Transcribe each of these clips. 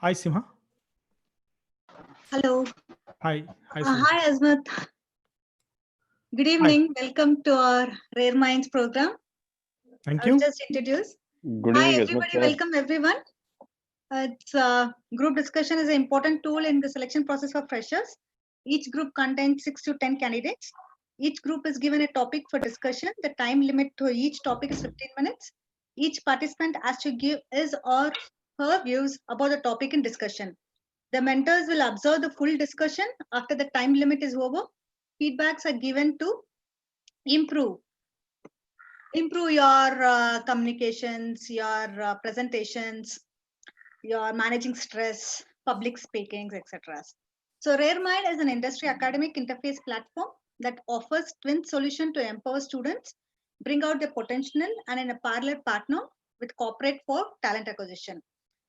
Hi, Simha. Hello. Hi. Hi, Simha. Hi, Azmat. Good Hi. evening. Welcome to our Rare Minds program. Thank I'll you. just introduce. Good Hi, evening, Asmat everybody. sir. Welcome, everyone. Group discussion is an important tool in the selection process for freshers. Each group contains 6 to 10 candidates. Each group is given a topic for discussion. The time limit to each topic is 15 minutes. Each participant has to give his or her views about the topic in discussion. The mentors will observe the full discussion. After the time limit is over, feedbacks are given to improve your communications, your presentations, your managing stress, public speakings, etc. So RareMind is an industry academic interface platform that offers twin solution to empower students, bring out their potential, and in a parallel partner with corporate for talent acquisition.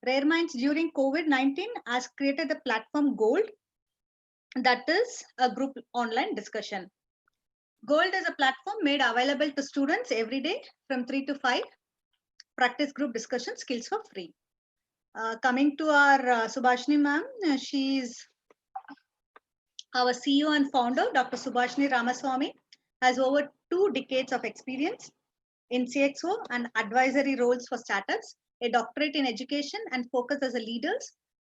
RareMinds during COVID-19 has created the platform Gold, that is a group online discussion. Gold is a platform made available to students every day from 3 to 5. Practice group discussion skills for free. Coming to our Subhashini ma'am, she is our CEO and founder. Dr. Subhashini Ramaswamy has over 2 decades of experience in CXO and advisory roles for startups, a doctorate in education, and focus as a leader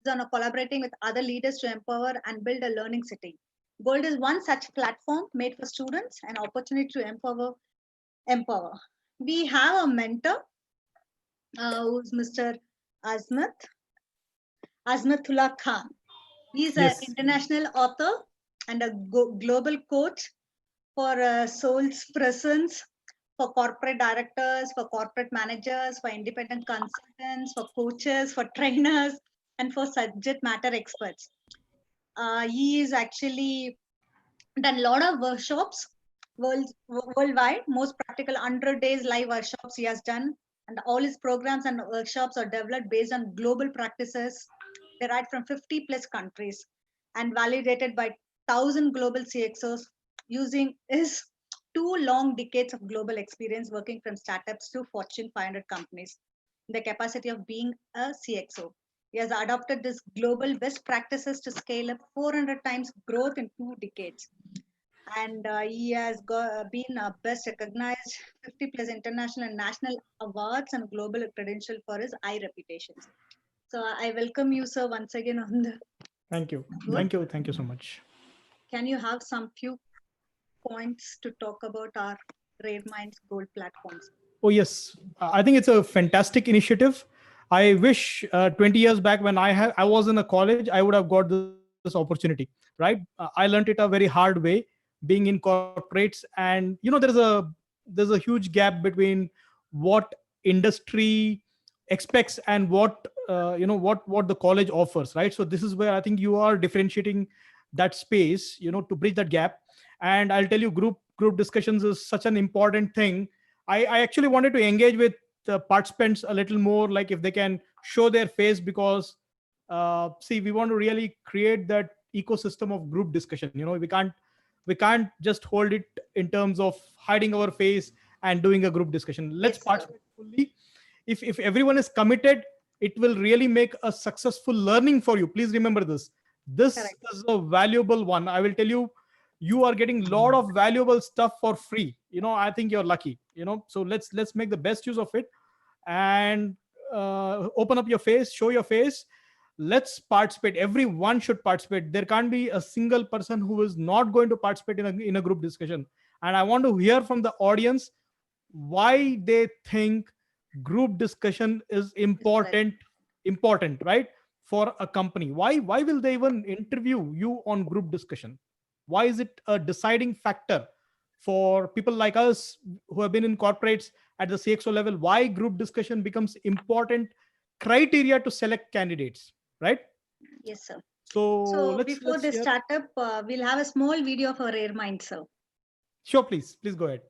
on collaborating with other leaders to empower and build a learning city. Gold is one such platform made for students, an opportunity to empower. We have a mentor who's Mr. Azmatullah Khan. He's an Yes. international author and a global coach for soul's presence, for corporate directors, for corporate managers, for independent consultants, for coaches, for trainers, and for subject matter experts. He is actually done a lot of workshops worldwide, most practical 100 days live workshops he has done, and all his programs and workshops are developed based on global practices derived from 50 plus countries and validated by 1,000 global CXOs using his 2 long decades of global experience working from startups to Fortune 500 companies in the capacity of being a CXO. He has adopted this global best practices to scale up 400 times growth in 2 decades. And he has been best recognized 50 plus international and national awards and global credential for his high reputations. So I welcome you, sir, once again on the. Thank you. Good. Thank you. Thank you so much. Can you have some few points to talk about our Rare Minds Gold platforms? Oh, yes. I think it's a fantastic initiative. I wish 20 years back when I was in a college, I would have got this opportunity, right? I learned it a very hard way being in corporates. And, there's a huge gap between what industry expects and what the college offers, right? So this is where I think you are differentiating that space, to bridge that gap. And I'll tell you, group discussions is such an important thing. I actually wanted to engage with the participants a little more, like if they can show their face, because see, we want to really create that ecosystem of group discussion. We can't just hold it in terms of hiding our face and doing a group discussion. Let's Yes, sir. participate fully. If everyone is committed, it will really make a successful learning for you. Please remember this. This Correct. is a valuable one. I will tell you, you are getting a lot of valuable stuff for free. I think you're lucky. So let's make the best use of it, and open up your face, show your face. Let's participate. Everyone should participate. There can't be a single person who is not going to participate in a group discussion. And I want to hear from the audience why they think group discussion is important, right, for a company. Why will they even interview you on group discussion? Why is it a deciding factor for people like us who have been in corporates at the CXO level? Why group discussion becomes important criteria to select candidates, right? Yes, sir. So So let's before let's they hear. start up, we'll have a small video of our Rare Minds, sir. Sure, please go ahead.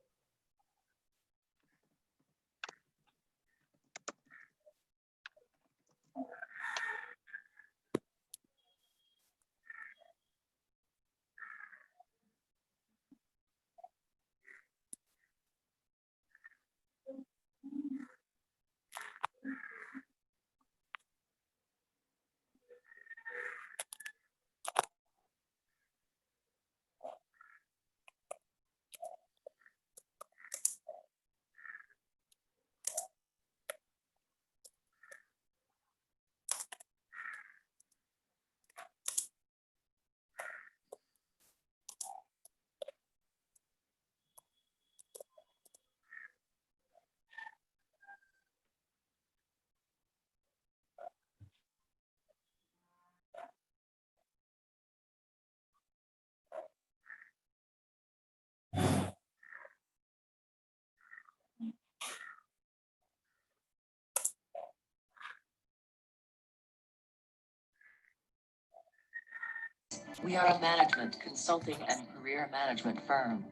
We are a management consulting and career management firm.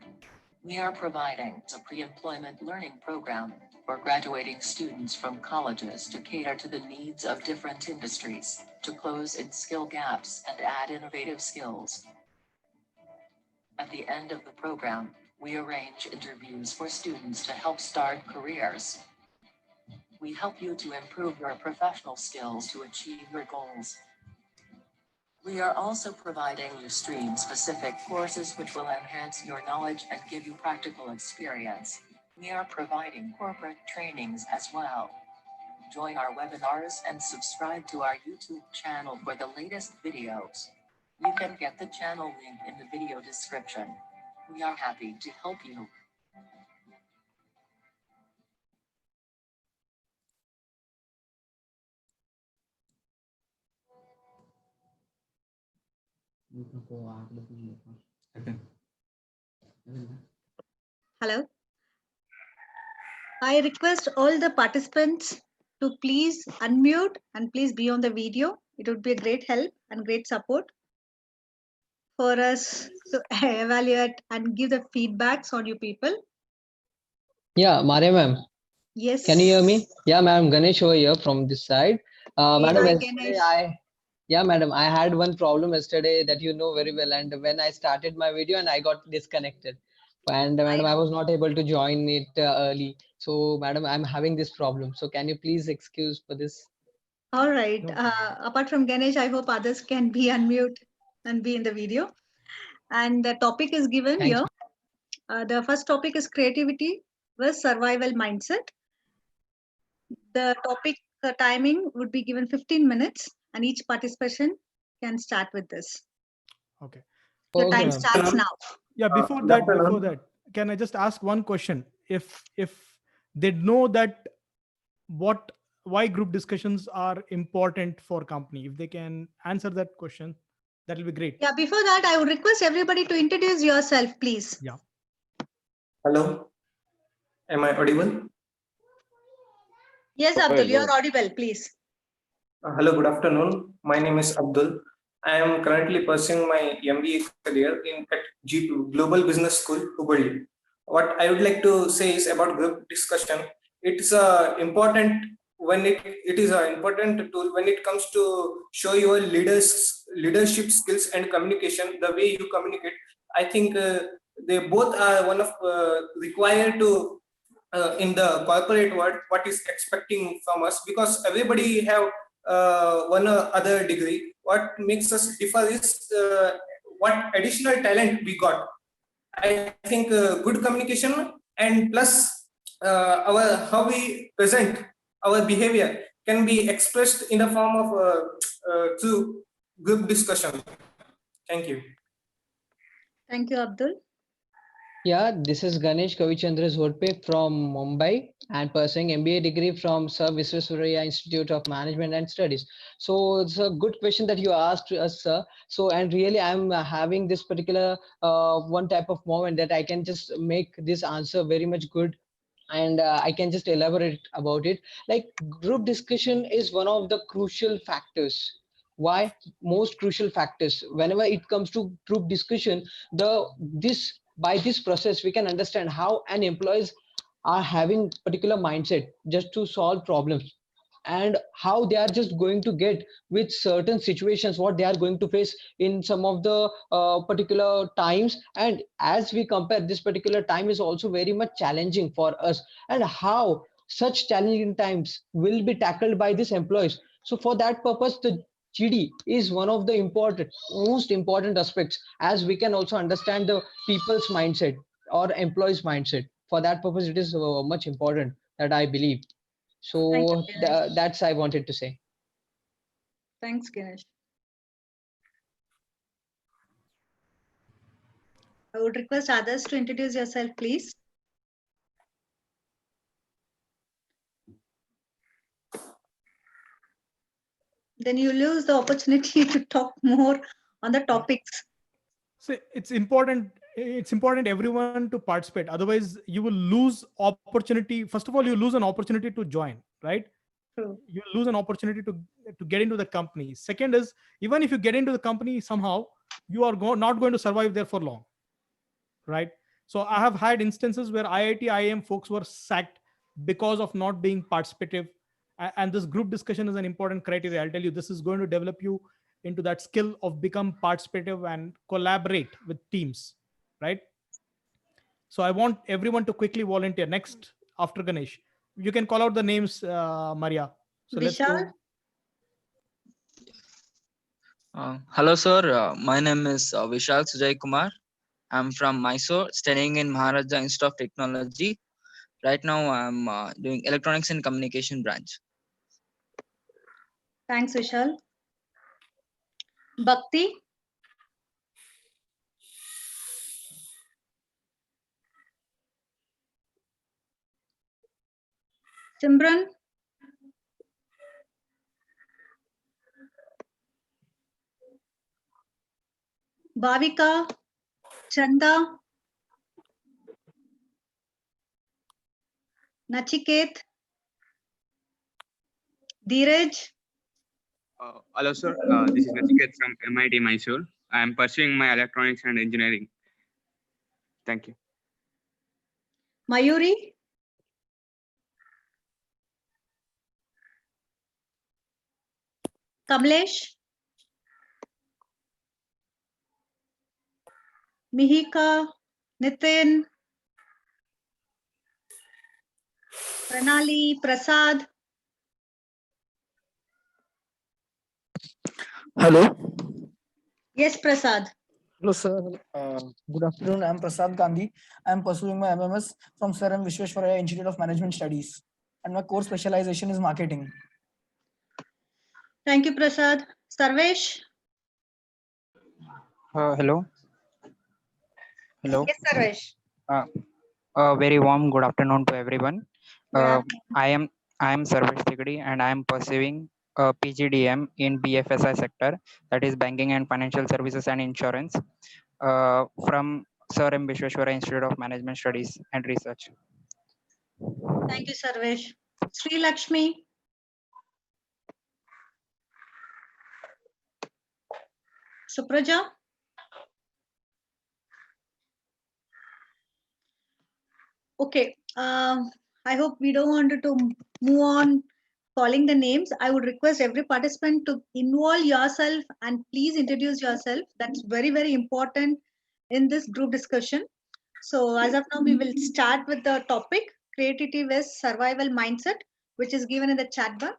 We are providing a pre-employment learning program for graduating students from colleges to cater to the needs of different industries, to close in skill gaps and add innovative skills. At the end of the program, we arrange interviews for students to help start careers. We help you to improve your professional skills to achieve your goals. We are also providing you stream-specific courses which will enhance your knowledge and give you practical experience. We are providing corporate trainings as well. Join our webinars and subscribe to our YouTube channel for the latest videos. You can get the channel link in the video description. We are happy to help you. Hello. I request all the participants to please unmute and please be on the video. It would be a great help and great support for us to evaluate and give the feedbacks on you people. Yeah, Maria ma'am, Yes. can you hear me? Yeah, ma'am, Ganesh over here from this side. Hey, Madam, hi, yesterday Ganesh. yeah, madam, I had one problem yesterday that you know very well, and when I started my video and I got disconnected, and I madam, I know. was not able to join it early. So, madam, I'm having this problem. So, can you please excuse for this? All right. No problem. Apart from Ganesh, I hope others can be unmute and be in the video. And the topic is given Thanks. here. The first topic is creativity versus survival mindset. The topic timing would be given 15 minutes, and each participation can start with this. Okay. Your Okay, time ma'am. starts now. Yeah, before Good that, afternoon. can I just ask one question? If they know that what why group discussions are important for company, if they can answer that question, that will be great. Yeah, before that, I would request everybody to introduce yourself, please. Yeah. Hello, am I audible? Yes, Abdul, you're audible, please. Hello, good afternoon. My name is Abdul. I am currently pursuing my MBA career at Global Business School, Hubballi. What I would like to say is about group discussion. It's important when it is an important tool when it comes to show your leadership skills and communication. The way you communicate, I think they both are one of required to in the corporate world what is expecting from us, because everybody have one other degree. What makes us differ is what additional talent we got. I think good communication and plus our how we present our behavior can be expressed in the form of through group discussion. Thank you. Thank you, Abdul. Yeah, this is Ganesh Kavichandra Zhodpe from Mumbai and pursuing MBA degree from Sir Visvesvaraya Institute of Management and Studies. So it's a good question that you asked us, sir. So and really, I'm having this particular one type of moment that I can just make this answer very much good, and I can just elaborate about it. Like group discussion is one of the crucial factors. Why? Most crucial factors. Whenever it comes to group discussion, the this by this process we can understand how an employees are having particular mindset just to solve problems, and how they are just going to get with certain situations what they are going to face in some of the particular times. And as we compare, this particular time is also very much challenging for us, and how such challenging times will be tackled by these employees. So for that purpose, the GD is one of the most important aspects, as we can also understand the people's mindset or employees mindset. For that purpose, it is much important, that I believe. Thank you, So Ganesh. that's I wanted to say. Thanks, Ganesh. I would request others to introduce yourself, please. Then you lose the opportunity to talk more on the topics. So it's important everyone to participate, otherwise you will lose opportunity. First of all, you lose an opportunity to join, right? True. You lose an opportunity to get into the company. Second is, even if you get into the company somehow, you are not going to survive there for long, right? So I have had instances where IIT IIM folks were sacked because of not being participative. And this group discussion is an important criteria. I'll tell you, this is going to develop you into that skill of become participative and collaborate with teams, right? So I want everyone to quickly volunteer next after Ganesh. You can call out the names, Maria. So let's Vishal, go. Hello, sir. My name is Vishal Sujay Kumar. I'm from Mysore, studying in Maharaja Institute of Technology. Right now, I'm doing electronics and communication branch. thanks, Vishal. Bhakti, Simran, Bhavika, Chanda, Nachiket, Dheeraj, Hello, sir. This is Nachiket from MIT Mysore. I am pursuing my electronics and engineering. Thank you. Mayuri, Kamlesh, Mihika, Nitin, Pranali, Prasad, Hello. yes, Prasad. Hello, sir. Good afternoon. I'm Prasad Gandhi. I'm pursuing my MMS from Sir M. Vishweshwaraya Institute of Management Studies, and my core specialization is marketing. Thank you, Prasad. Sarvesh, Hello. Hello. yes, Sarvesh. A very warm good afternoon to everyone. Good Uh, afternoon. I am Sarvesh Tigri and I am pursuing a PGDM in BFSI sector, that is banking and financial services and insurance, from Sir M. Vishweshwaraya Institute of Management Studies and Research. Thank you, Sarvesh. Sri Lakshmi, Supraja, okay. I hope we don't want to move on calling the names. I would request every participant to involve yourself and please introduce yourself. That's very, very important in this group discussion. So as of now, we will start with the topic, creativity is survival mindset, which is given in the chat box.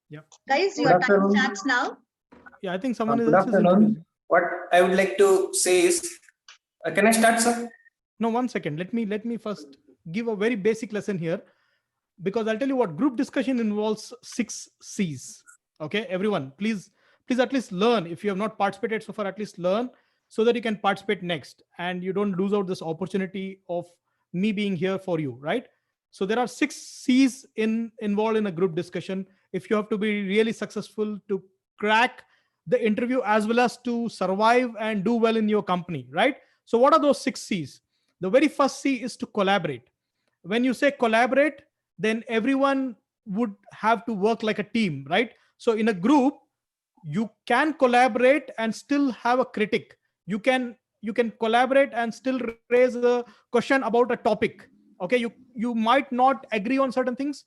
Yep. Guys, Good your time afternoon. starts now. Yeah, I think someone Good else is afternoon. introducing. What I would like to say is, can I start, sir? No, 1 second. Let me first give a very basic lesson here, because I'll tell you what group discussion involves 6 C's. Okay, everyone, please at least learn. If you have not participated so far, at least learn so that you can participate next and you don't lose out this opportunity of me being here for you, right? So there are 6 C's involved in a group discussion. If you have to be really successful to crack the interview as well as to survive and do well in your company, right? So what are those 6 C's? The very first C is to collaborate. When you say collaborate, then everyone would have to work like a team, right? So in a group, you can collaborate and still have a critic. You can collaborate and still raise a question about a topic. Okay, you might not agree on certain things,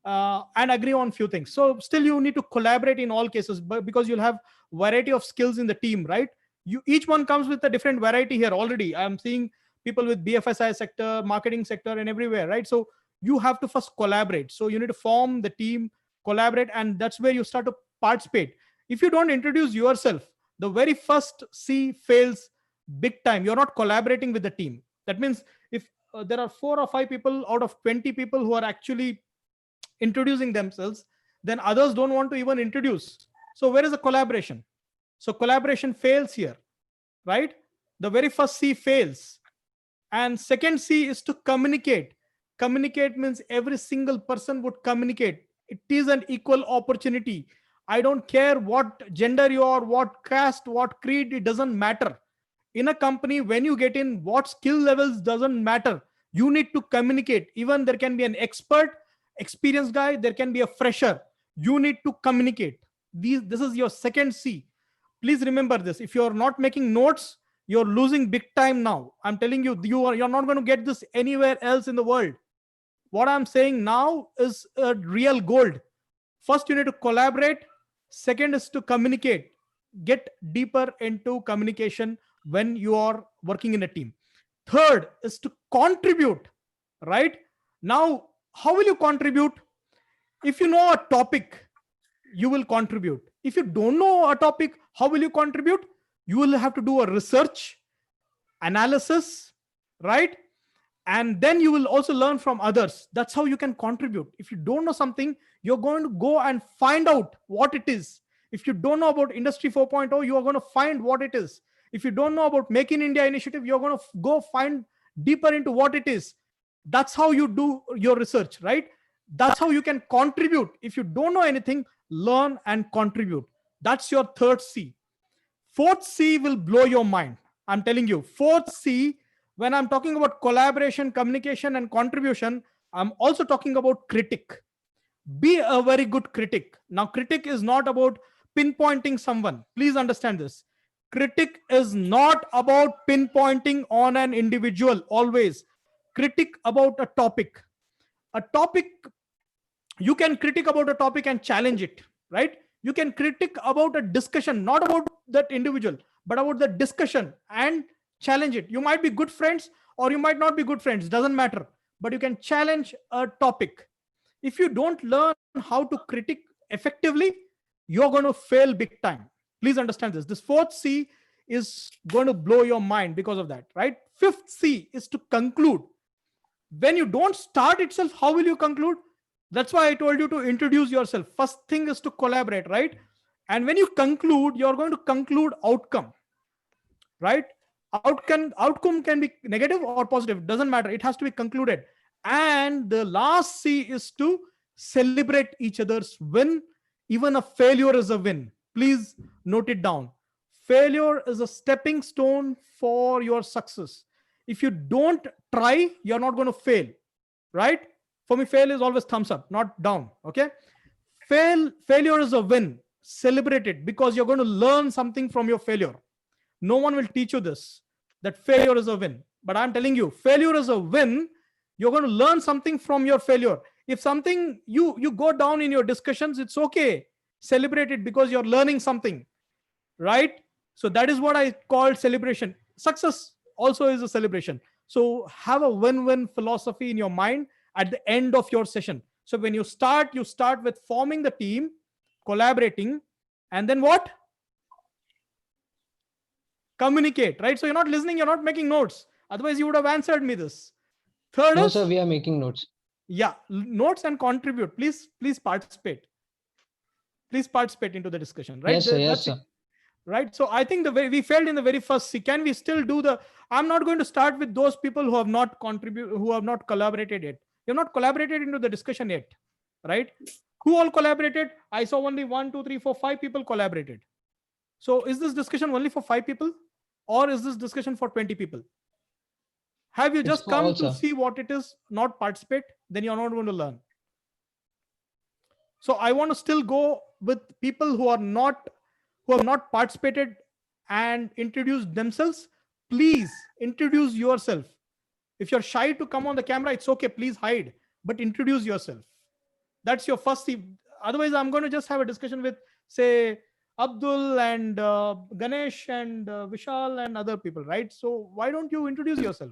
and agree on few things. So still you need to collaborate in all cases, but because you'll have variety of skills in the team, right? You each one comes with a different variety here already. I'm seeing people with BFSI sector, marketing sector, and everywhere, right? So you have to first collaborate. So you need to form the team, collaborate, and that's where you start to participate. If you don't introduce yourself, the very first C fails big time. You're not collaborating with the team. That means if there are 4 or 5 people out of 20 people who are actually introducing themselves, then others don't want to even introduce. So where is the collaboration? So collaboration fails here, right? The very first C fails. And second C is to communicate. Communicate means every single person would communicate. It is an equal opportunity. I don't care what gender you are, what caste, what creed, it doesn't matter. In a company, when you get in, what skill levels doesn't matter. You need to communicate. Even there can be an expert, experienced guy, there can be a fresher. You need to communicate. This is your second C. Please remember this. If you're not making notes, you're losing big time now. I'm telling you, you're not going to get this anywhere else in the world. What I'm saying now is real gold. First, you need to collaborate. Second is to communicate. Get deeper into communication when you are working in a team. Third is to contribute, right? Now, how will you contribute? If you know a topic, you will contribute. If you don't know a topic, how will you contribute? You will have to do a research, analysis, right? And then you will also learn from others. That's how you can contribute. If you don't know something, you're going to go and find out what it is. If you don't know about Industry 4.0, you are going to find what it is. If you don't know about Make in India initiative, you're going to go find deeper into what it is. That's how you do your research, right? That's how you can contribute. If you don't know anything, learn and contribute. That's your third C. Fourth C will blow your mind. I'm telling you, fourth C, when I'm talking about collaboration, communication, and contribution, I'm also talking about critic. Be a very good critic. Now, critic is not about pinpointing someone. Please understand this. Critic is not about pinpointing on an individual always. Critic about a topic. A topic, you can critic about a topic and challenge it, right? You can critic about a discussion, not about that individual, but about the discussion and challenge it. You might be good friends or you might not be good friends, doesn't matter, but you can challenge a topic. If you don't learn how to critic effectively, you're going to fail big time. Please understand this. This fourth C is going to blow your mind because of that, right? Fifth C is to conclude. When you don't start itself, how will you conclude? That's why I told you to introduce yourself. First thing is to collaborate, right? And when you conclude, you're going to conclude outcome, right? Outcome can be negative or positive, doesn't matter. It has to be concluded. And the last C is to celebrate each other's win. Even a failure is a win. Please note it down. Failure is a stepping stone for your success. If you don't try, you're not going to fail, right? For me, fail is always thumbs up, not down. Okay. Failure is a win. Celebrate it because you're going to learn something from your failure. No one will teach you this, that failure is a win. But I'm telling you, failure is a win. You're going to learn something from your failure. If something you go down in your discussions, it's okay. Celebrate it because you're learning something, right? So that is what I call celebration. Success also is a celebration. So have a win-win philosophy in your mind at the end of your session. So when you start with forming the team, collaborating, and then what? Communicate, right? So you're not listening, you're not making notes. Otherwise, you would have answered me this. Third No, is, sir, we are making notes. yeah, notes and contribute. Please participate. Please participate into the discussion, right? Yes, sir. Yes, sir. Right. So I think the way we failed in the very first C. Can we still do the? I'm not going to start with those people who have not contributed, who have not collaborated yet. You have not collaborated into the discussion yet, right? Who all collaborated? I saw only 1, 2, 3, 4, 5 people collaborated. So is this discussion only for 5 people, or is this discussion for 20 people? Have you just come to see what it is, not participate? Then you're not going to learn. So I want to still go with people who have not participated and introduced themselves. Please introduce yourself. If you're shy to come on the camera, it's okay. Please hide, but introduce yourself. That's your first C. Otherwise, I'm going to just have a discussion with, say, Abdul and Ganesh and Vishal and other people, right? So why don't you introduce yourself?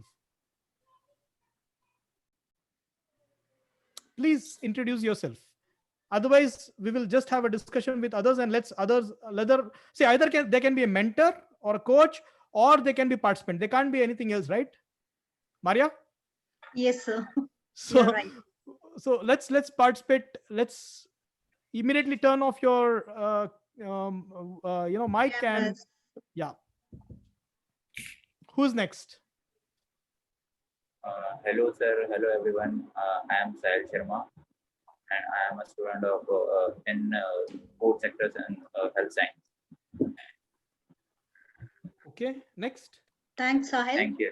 Please introduce yourself. Otherwise, we will just have a discussion with others and let's others say either they can be a mentor or a coach, or they can be participant. They can't be anything else, right? Maria? Yes, sir. So, You're right. So let's participate. Let's immediately turn off your mic. Yes. And yeah. Who's next? Hello, sir. Hello, everyone. I am Sahil Sharma, and I am a student of in both sectors and health science. Okay, next. Thanks, Sahil. Thank you.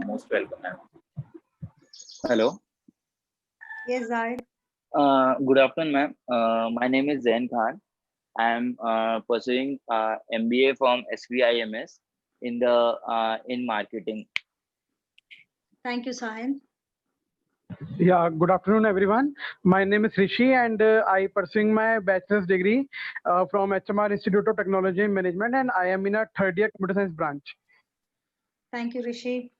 Most welcome, ma'am. Hello. Yes, Sahil. Good afternoon, ma'am. My name is Zain Khan. I am pursuing MBA from SVIMS in the in marketing. Thank you, Sahin. Yeah, good afternoon, everyone. My name is Rishi, and I pursuing my bachelor's degree from HMR Institute of Technology and Management, and I am in a third year computer science branch. Thank you, Rishi.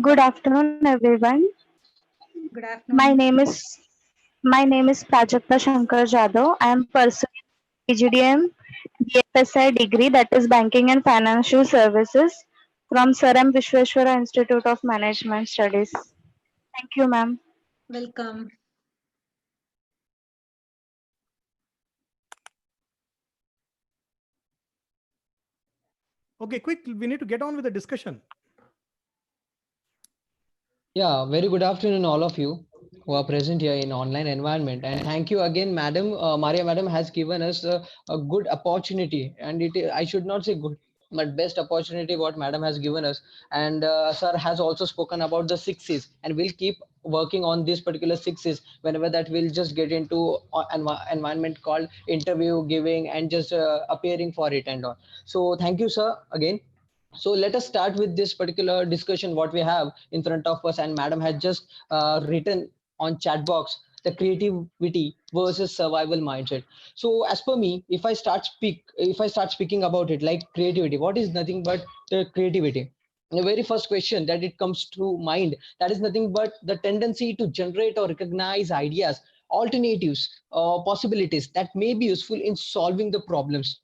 Good afternoon, everyone. Good My afternoon. name is my name is Prajakta Shankar Jadhav. I am pursuing PGDM BFSI degree, that is Banking and Financial Services, from Sir M. Vishweshwara Institute of Management Studies. Thank you, ma'am. Welcome. Okay, quick. We need to get on with the discussion. Yeah, very good afternoon, all of you who are present here in online environment. And thank you again, Madam. Maria Madam has given us a good opportunity, and I should not say good, but best opportunity what Madam has given us. And Sir has also spoken about the 6 Cs, and we'll keep working on this particular 6 Cs whenever that we'll just get into environment called interview giving and just appearing for it and all. So thank you, sir, again. So let us start with this particular discussion what we have in front of us, and Madam had just written on chat box the creativity versus survival mindset. So as per me, if I start speaking about it, like creativity, what is nothing but the creativity? The very first question that it comes to mind, that is nothing but the tendency to generate or recognize ideas, alternatives, possibilities that may be useful in solving the problems,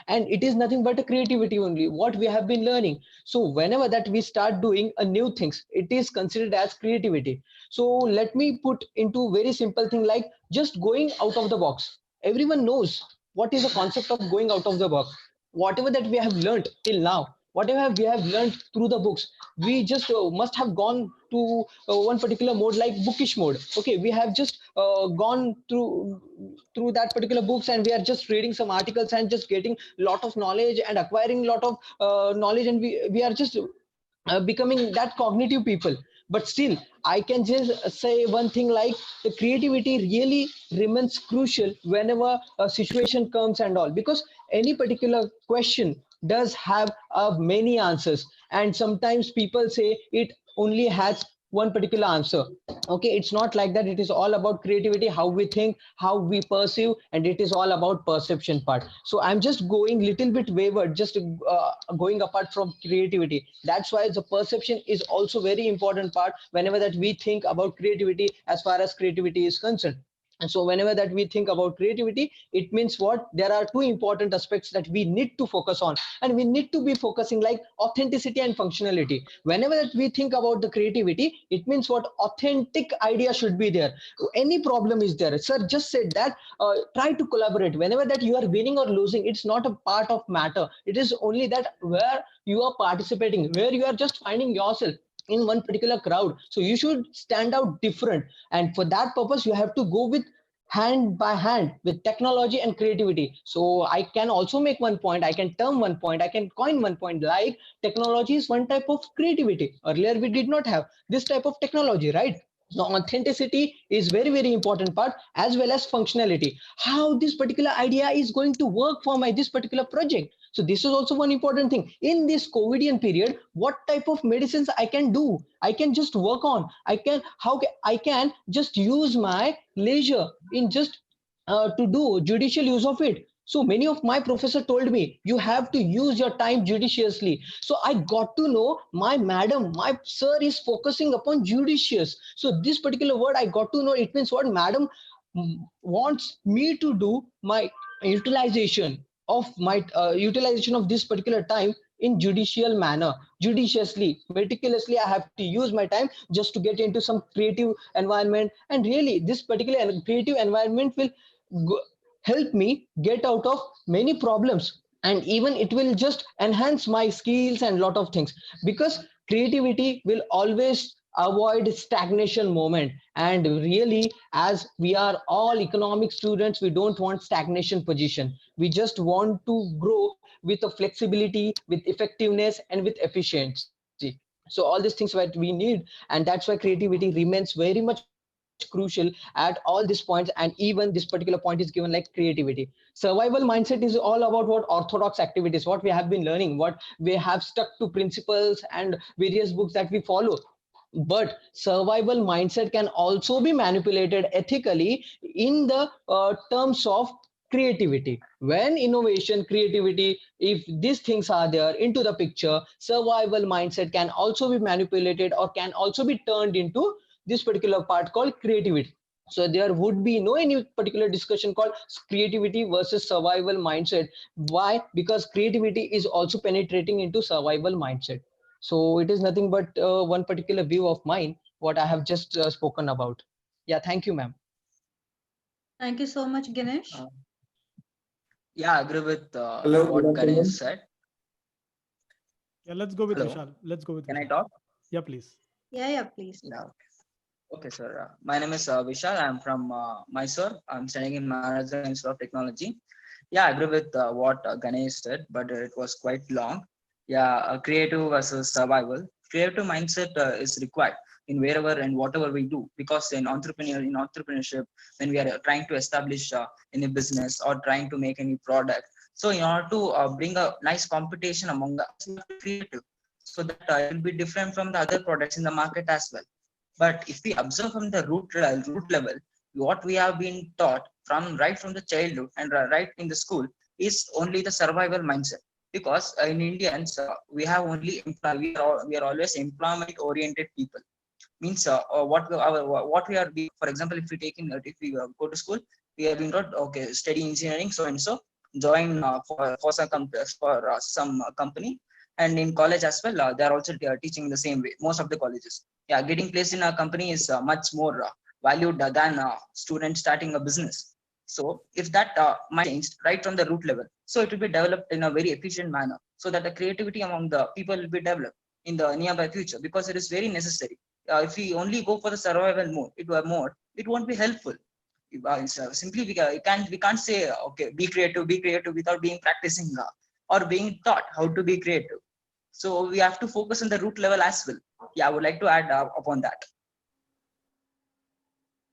and it is nothing but a creativity only what we have been learning. So whenever that we start doing a new things, it is considered as creativity. So let me put into very simple thing, like just going out of the box. Everyone knows what is the concept of going out of the box. Whatever that we have learned till now, whatever we have learned through the books, we just must have gone to one particular mode, like bookish mode. Okay, we have just gone through that particular books, and we are just reading some articles and just getting lot of knowledge and acquiring lot of knowledge, and we are just becoming that cognitive people. But still I can just say one thing, like the creativity really remains crucial whenever a situation comes and all, because any particular question does have many answers, and sometimes people say it only has one particular answer. Okay, it's not like that. It is all about creativity, how we think, how we perceive, and it is all about perception part. So I'm just going little bit wayward, just going apart from creativity. That's why the perception is also very important part whenever that we think about creativity, as far as creativity is concerned. And so whenever that we think about creativity, it means what, there are two important aspects that we need to focus on, and we need to be focusing, like authenticity and functionality. Whenever that we think about the creativity, it means what, authentic idea should be there. Any problem is there, sir just said that try to collaborate. Whenever that you are winning or losing, it's not a part of matter. It is only that where you are participating, where you are just finding yourself in one particular crowd. So you should stand out different, and for that purpose you have to go with hand by hand with technology and creativity. So I can also make one point, I can term one point, I can coin one point, like technology is one type of creativity. Earlier we did not have this type of technology, right? So authenticity is very very important part, as well as functionality, how this particular idea is going to work for my this particular project. So this is also one important thing. In this COVIDian period, what type of medicines I can do, I can just work on, I can just use my leisure in just to do judicial use of it. So many of my professor told me you have to use your time judiciously. So I got to know my madam, my sir is focusing upon judicious. So this particular word I got to know, it means what, madam wants me to do my utilization utilization of this particular time in judicial manner, judiciously, meticulously. I have to use my time just to get into some creative environment, and really this particular creative environment will go, help me get out of many problems, and even it will just enhance my skills and lot of things, because creativity will always avoid stagnation moment. And really, as we are all economic students, we don't want stagnation position. We just want to grow with a flexibility, with effectiveness, and with efficiency. So So all these things that we need, and that's why creativity remains very much crucial at all these points. And even this particular point is given like creativity. Survival mindset is all about what orthodox activities, what we have been learning, what we have stuck to principles and various books that we follow. But survival mindset can also be manipulated ethically in the terms of creativity. When innovation, creativity, if these things are there into the picture, survival mindset can also be manipulated or can also be turned into this particular part called creativity. So there would be no any particular discussion called creativity versus survival mindset. Why? Because creativity is also penetrating into survival mindset. So it is nothing but one particular view of mine, what I have just spoken about. Yeah, thank you, ma'am. Thank you so much, Ganesh. Yeah, I agree with Hello, good what Ganesh afternoon. said. Yeah, let's go with Hello, Vishal. Let's go with can I Vishal. talk? Yeah, please. Yeah, please. Yeah. Okay, sir. My name is Vishal. I'm from Mysore. I'm studying in Maharaja Institute of Technology. Yeah, I agree with what Ganesh said, but it was quite long. Yeah, creative versus survival. Creative mindset is required in wherever and whatever we do, because in entrepreneurship, when we are trying to establish any business or trying to make any product, so in order to bring a nice competition among us, we have to be creative, so that it will be different from the other products in the market as well. But if we observe from the root level, what we have been taught from right from the childhood and right in the school is only the survival mindset. Because in Indians, we have only we are always employment oriented people. Means what we are being, for example, if we take in if we go to school, we have been taught, okay, study engineering so and so, join for some company. And in college as well, they are also teaching the same way, most of the colleges. Yeah, getting placed in a company is much more valued than students starting a business. So if that might changed right from the root level, so it will be developed in a very efficient manner, so that the creativity among the people will be developed in the nearby future, because it is very necessary. If we only go for the survival mode, it won't be helpful. Simply we can't say okay, be creative without being practicing or being taught how to be creative. So we have to focus on the root level as well. Yeah, I would like to add upon that.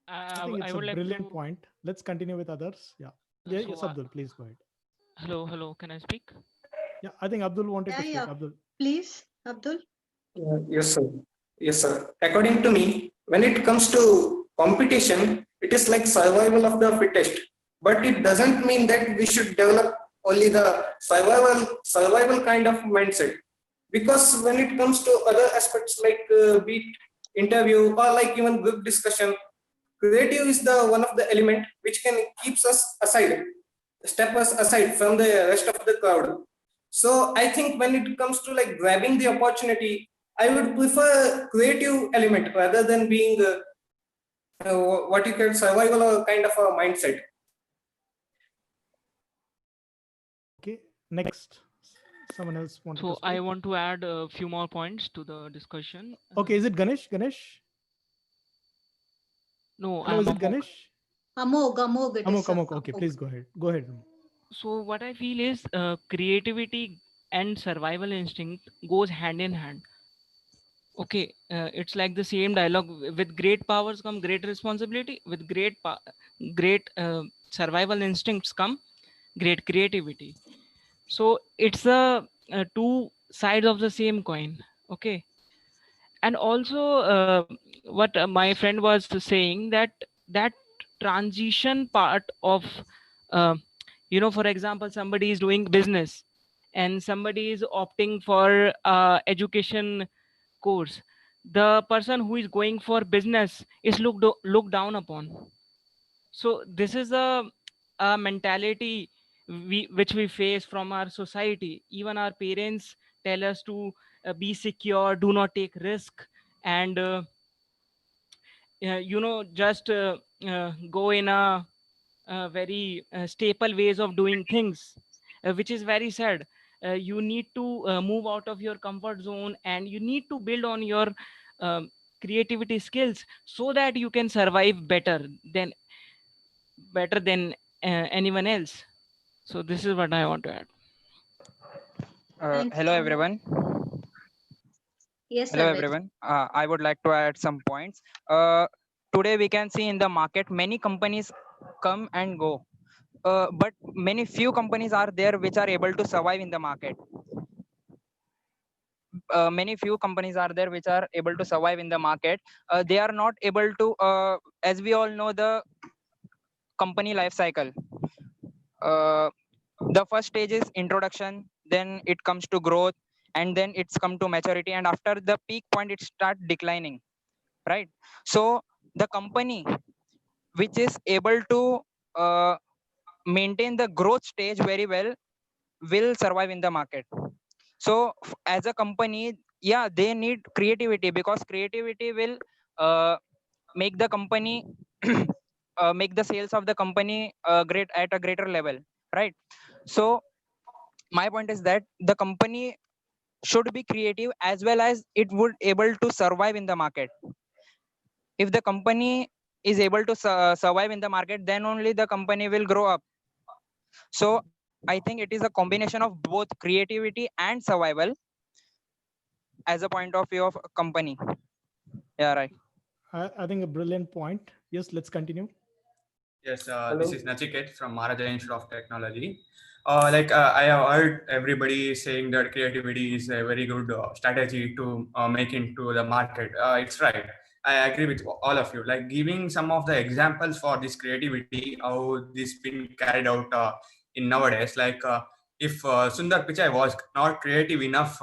I think it's I a would like brilliant to. point. Let's continue with others. Yeah. Yeah, So, yes, Abdul, please go ahead. hello, can I speak? Yeah, I think Abdul wanted to speak. Yeah. Abdul. Please, Abdul. Yes, sir. Yes, sir. According to me, when it comes to competition, it is like survival of the fittest. But it doesn't mean that we should develop only the survival kind of mindset. Because when it comes to other aspects like be it interview or like even group discussion, creative is the one of the element which can keeps us aside, step us aside from the rest of the crowd. So I think when it comes to like grabbing the opportunity, I would prefer creative element rather than being what you can survival or kind of a mindset. Okay. Next. Someone else wanted to So, speak. I want to add a few more points to the discussion. Okay, is it Ganesh? Ganesh? No, Hello, is I'm it Ganesh? Amog. It is Amok. Okay, please go ahead. Go ahead. So, what I feel is creativity and survival instinct goes hand in hand. Okay, it's like the same dialogue. With great powers come great responsibility. With great survival instincts come great creativity. So it's the two sides of the same coin. Okay, and also what my friend was saying, that transition part of uh, for example, somebody is doing business and somebody is opting for education course. The person who is going for business is looked down upon. So this is a mentality which we face from our society. Even our parents tell us to be secure, do not take risk, and just go in a very staple ways of doing things, which is very sad. You need to move out of your comfort zone, and you need to build on your creativity skills, so that you can survive better than anyone else. So this is what I want to add. Thank you, Hello, Amog. everyone. Yes, Hello, Sarvesh. everyone. I would like to add some points. Today, we can see in the market many companies come and go, but many few companies are there which are able to survive in the market. Many few companies are there which are able to survive in the market. They are not able to, as we all know, the company life cycle. Uh, the first stage is introduction, then it comes to growth, and then it's come to maturity. And after the peak point, it start declining, right? So the company which is able to uh, maintain the growth stage very well will survive in the market. So as a company, yeah, they need creativity, because creativity will make the company make the sales of the company great at a greater level, right? So my point is that the company should be creative as well as it would able to survive in the market. If the company is able to survive in the market, then only the company will grow up. So I think it is a combination of both creativity and survival as a point of view of a company. Yeah, right. I think a brilliant point. Yes, let's continue. Yes, this Hello. is Nachiket from Maharaja Institute of Technology. I have heard everybody saying that creativity is a very good strategy to make into the market. It's right. I agree with all of you. Like giving some of the examples for this creativity, how this been carried out in nowadays. If Sundar Pichai was not creative enough,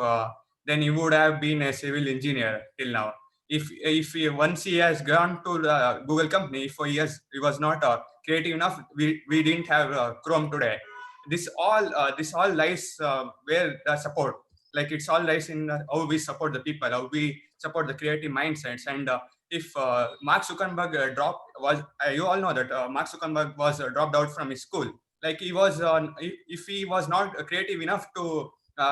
then he would have been a civil engineer till now. Once he has gone to the Google company, for years he was not creative enough, we didn't have Chrome today. This all lies where the support, like it's all lies in how we support the people, how we support the creative mindsets. And if Mark Zuckerberg dropped was you all know that Mark Zuckerberg was dropped out from his school. Like he was if he was not creative enough to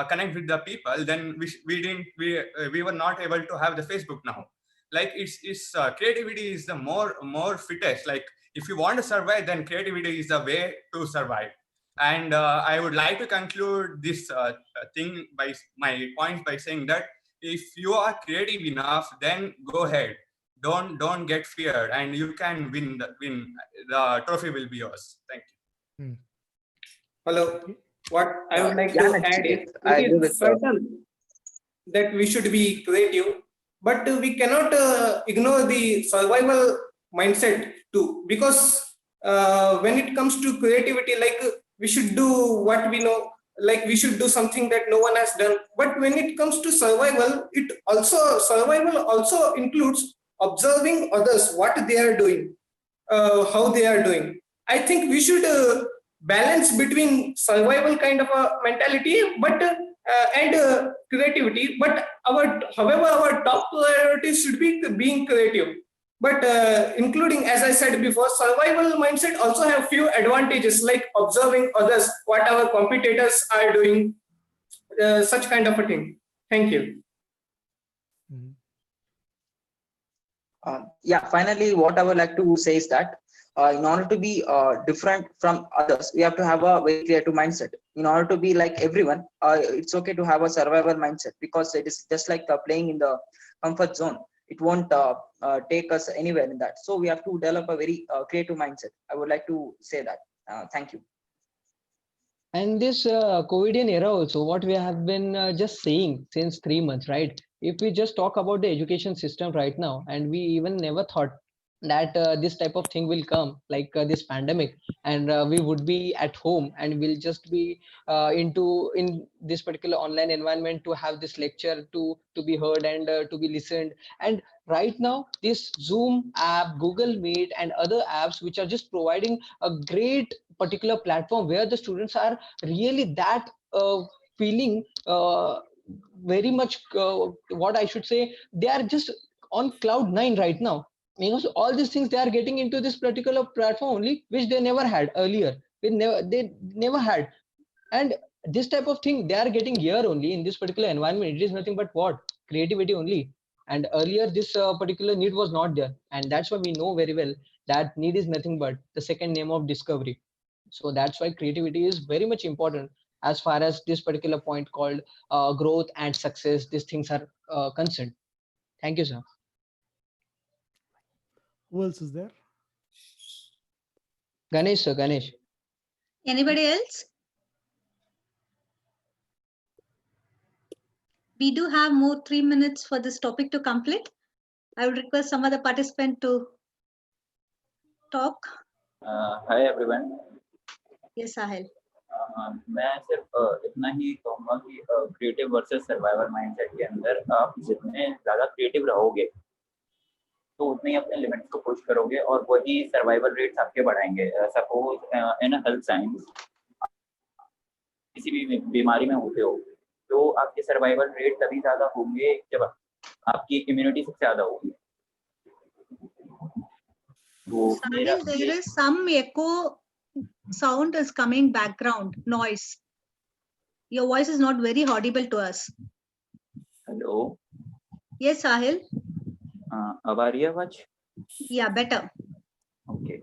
connect with the people, then we were not able to have the Facebook now. Like it's creativity is the more fittest. Like if you want to survive, then creativity is the way to survive. And I would like to conclude this thing by my points by saying that if you are creative enough, then go ahead. Don't get feared, and you can win. The trophy will be yours. Thank you. Hmm. Hello. What I would like Yeah, to add Nachiket, is I it agree is with certain that we should be creative, but we cannot ignore the survival mindset too. Because when it comes to creativity, we should do what we know, like we should do something that no one has done. But when it comes to survival also includes observing others, what they are doing, how they are doing. I think we should balance between survival kind of a mentality, but and creativity. But however, our top priority should be being creative. But including, as I said before, survival mindset also have few advantages, like observing others, what our competitors are doing, such kind of a thing. Thank you. Mhm. Yeah, finally, what I would like to say is that in order to be different from others, we have to have a very creative mindset. In order to be like everyone, it's okay to have a survival mindset, because it is just like playing in the comfort zone. It won't take us anywhere in that. So we have to develop a very creative mindset. I would like to say that. Thank you. And this COVIDian era also, what we have been just saying since 3 months, right? If we just talk about the education system right now, and we even never thought that this type of thing will come, like this pandemic, and we would be at home and we'll just be in this particular online environment to have this lecture to be heard and to be listened. And right now, this Zoom app, Google Meet, and other apps which are just providing a great particular platform where the students are really that feeling very much what I should say, they are just on cloud nine right now, because all these things they are getting into this particular platform only, which they never had earlier. They never had. And this type of thing they are getting here only in this particular environment. It is nothing but what? Creativity only. And earlier this particular need was not there, and that's why we know very well that need is nothing but the second name of discovery. So that's why creativity is very much important. as far as this particular point called growth and success, these things are concerned. Thank you, sir. Who else is there? Ganesh, sir, Ganesh. Anybody else? We do have more 3 minutes for this topic to complete. I would request some other participant to talk. Hi everyone. Yes, Sahil. मैं सिर्फ इतना ही कहूँगा कि creative versus survival mindset के अंदर आप जितने ज़्यादा क्रिएटिव रहोगे तो उतने ही अपने लिमिट्स को पुश करोगे और वही सर्वाइवल रेट्स आपके बढ़ाएंगे. सपोज इन हेल्थ साइंस किसी भी बीमारी में होते हो तो आपके सर्वाइवल रेट तभी ज़्यादा होंगे जब आपकी इम्यूनिटी सबसे ज़्यादा होगी. तो Sahil, there is some echo sound is coming background noise. Your voice is not very audible to us. Hello. Yes, Sahil. अब आ रही है आवाज? Yeah, better. Okay.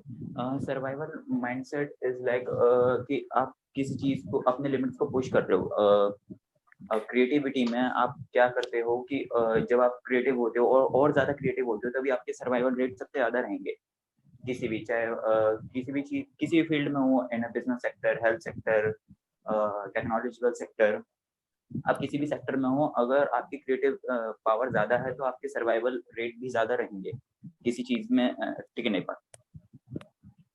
Survival mindset is like कि आप किसी चीज को अपने लिमिट्स को पुश कर रहे हो. क्रिएटिविटी में आप क्या करते हो कि जब आप क्रिएटिव होते हो और ज्यादा क्रिएटिव होते हो तभी आपके सर्वाइवल रेट सबसे ज्यादा रहेंगे किसी भी चाहे किसी भी चीज किसी भी फील्ड में हो, in business sector, health sector, technological sector, आप किसी भी सेक्टर में हो, अगर आपकी क्रिएटिव पावर ज्यादा है तो आपके सर्वाइवल रेट भी ज्यादा रहेंगे किसी चीज में टिकने पर.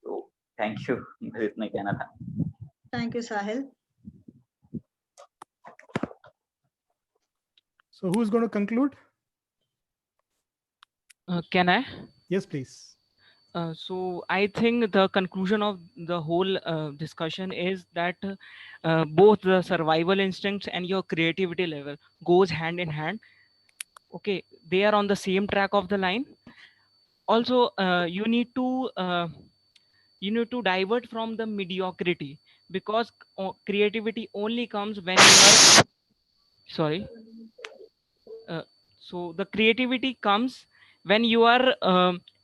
तो थैंक यू, इतना कहना था. Thank you, Sahil. So who's going to conclude? Can I? Yes, please. So I think the conclusion of the whole discussion is that both the survival instincts and your creativity level goes hand in hand. Okay, they are on the same track of the line. Also, you need to divert from the mediocrity, because creativity only comes when you are sorry. So the creativity comes when you are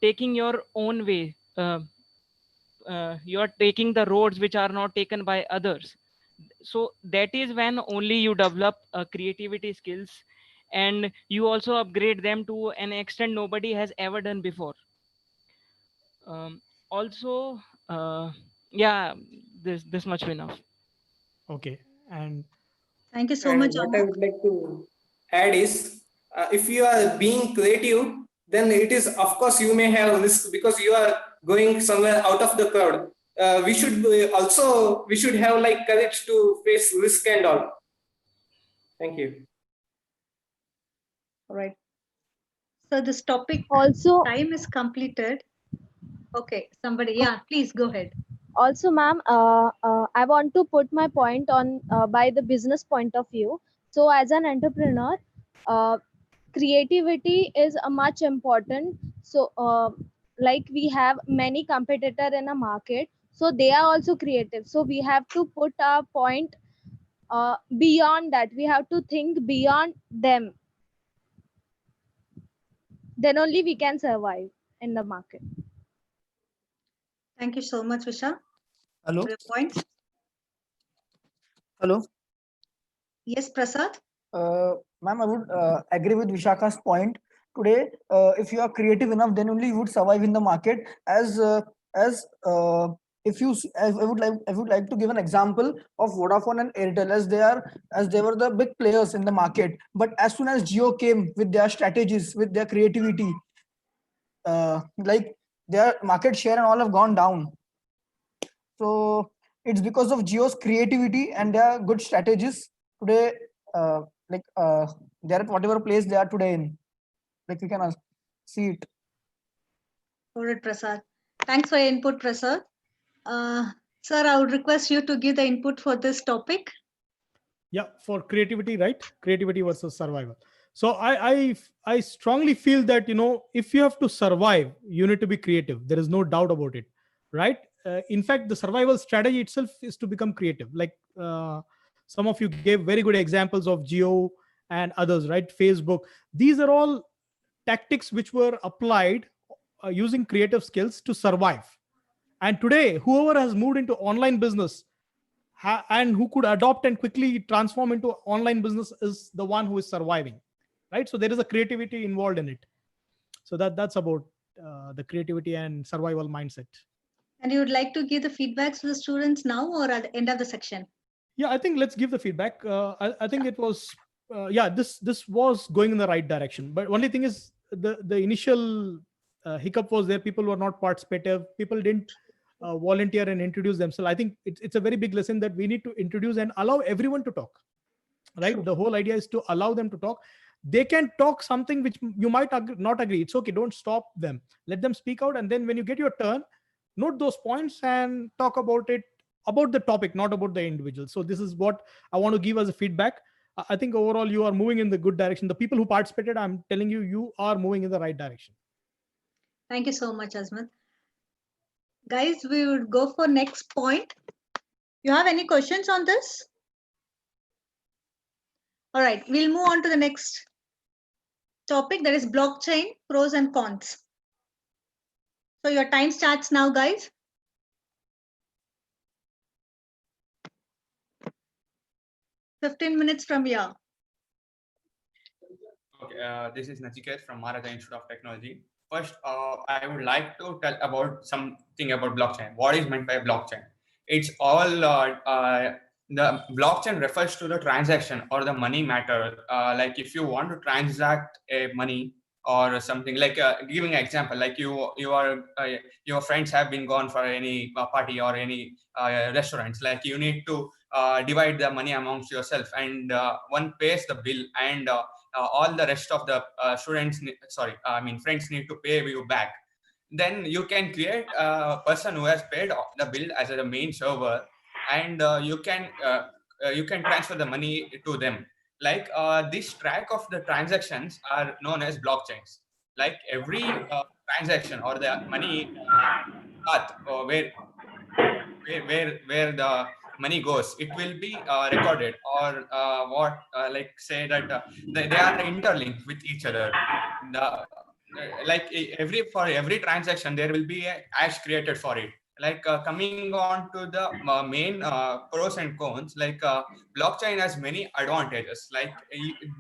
taking your own way. You are taking the roads which are not taken by others. So that is when only you develop creativity skills, and you also upgrade them to an extent nobody has ever done before. Also, yeah, this much enough. Okay. And thank you so much, what I Amar. would like to add is, if you are being creative, then it is, of course, you may have risk because you are going somewhere out of the crowd. We should have like courage to face risk and all. Thank you. All right. So this topic Also, time is completed. Okay, somebody, yeah, please go ahead. also, ma'am, I want to put my point on by the business point of view. So, as an entrepreneur, creativity is a much important. So, like we have many competitor in a market, so they are also creative. So we have to put our point beyond that. We have to think beyond them. Then only we can survive in the market. Thank you so much, Visha. Hello. For your points. Hello. Yes, Prasad. Ma'am, I would agree with Vishaka's point. Today, if you are creative enough, then only you would survive in the market. If you, I would like to give an example of Vodafone and Airtel, as they were the big players in the market. But as soon as Jio came with their strategies, with their creativity, like their market share and all have gone down. So it's because of Jio's creativity and their good strategies today. They're at whatever place they are today in. Like we can see it. All right, Prasad. Thanks for your input, Prasad. Sir, I would request you to give the input for this topic. Yeah, for creativity, right? Creativity versus survival. So I strongly feel that, if you have to survive, you need to be creative. There is no doubt about it, right? In fact, the survival strategy itself is to become creative. Like some of you gave very good examples of Geo and others, right? Facebook. These are all tactics which were applied using creative skills to survive. And today, whoever has moved into online business and who could adopt and quickly transform into online business is the one who is surviving, right? So there is a creativity involved in it. So that's about the creativity and survival mindset. And you would like to give the feedbacks to the students now or at the end of the section? Yeah, I think let's give the feedback. I think it was this was going in the right direction, but only thing is the initial hiccup was there. People were not participative. People didn't volunteer and introduce themselves. I think it's a very big lesson that we need to introduce and allow everyone to talk, right? True. The whole idea is to allow them to talk. They can talk something which you might not agree. It's okay, don't stop them, let them speak out, and then when you get your turn, note those points and talk about it, about the topic, not about the individual. So this is what I want to give as a feedback. I think overall you are moving in the good direction. The people who participated, I'm telling you, you are moving in the right direction. Thank you so much, Azmat. Guys, we would go for next point. You have any questions on this? All right, we'll move on to the next topic, that is blockchain pros and cons. So your time starts now, guys. Fifteen minutes from here. Okay, this is Nachiket from Maharaja Institute of Technology. First, I would like to tell about something about blockchain. What is meant by blockchain? It's all the blockchain refers to the transaction or the money matter. Like if you want to transact a money or something, like giving an example, like your friends have been gone for any party or any restaurants. Like you need to divide the money amongst yourself, and one pays the bill, and all the rest of the friends need to pay you back. Then you can create a person who has paid the bill as a main server, and you can transfer the money to them. Like this track of the transactions are known as blockchains. Like every transaction or the money path where the money goes, it will be recorded, or like say that they are interlinked with each other. For every transaction there will be a hash created for it. Like coming on to the main pros and cons, like blockchain has many advantages. Like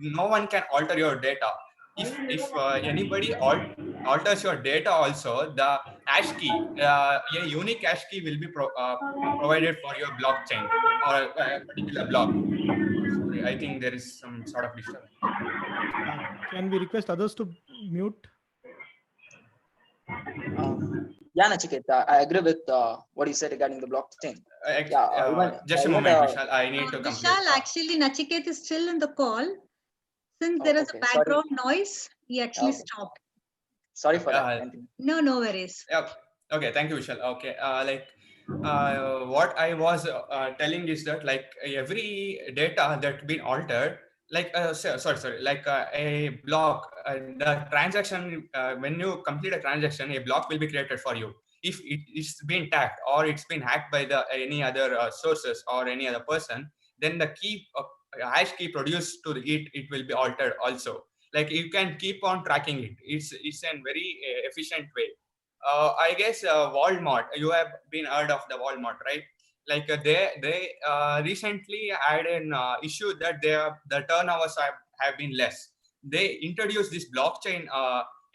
no one can alter your data. If anybody alters your data also, the hash key, a unique hash key will be provided for your blockchain or a particular block. Sorry, I think there is some sort of disturbance. Can we request others to mute? Yeah, Nachiketa, I agree with what you said regarding the blockchain. Just a moment, Vishal. I need to complete. Vishal, actually, Nachiket is still in the call. Since there is a background noise, he actually stopped. Sorry for that. No worries. Okay, thank you, Vishal. Okay, what I was telling is that like every data that been altered, like sorry, like a block, the transaction, when you complete a transaction, a block will be created for you. If it's been tagged or it's been hacked by the any other sources or any other person, then the key hash key produced to it will be altered also. Like you can keep on tracking it. It's a very efficient way. I guess Walmart, you have been heard of the Walmart, right? Like they recently had an issue that the turnovers have been less. They introduced this blockchain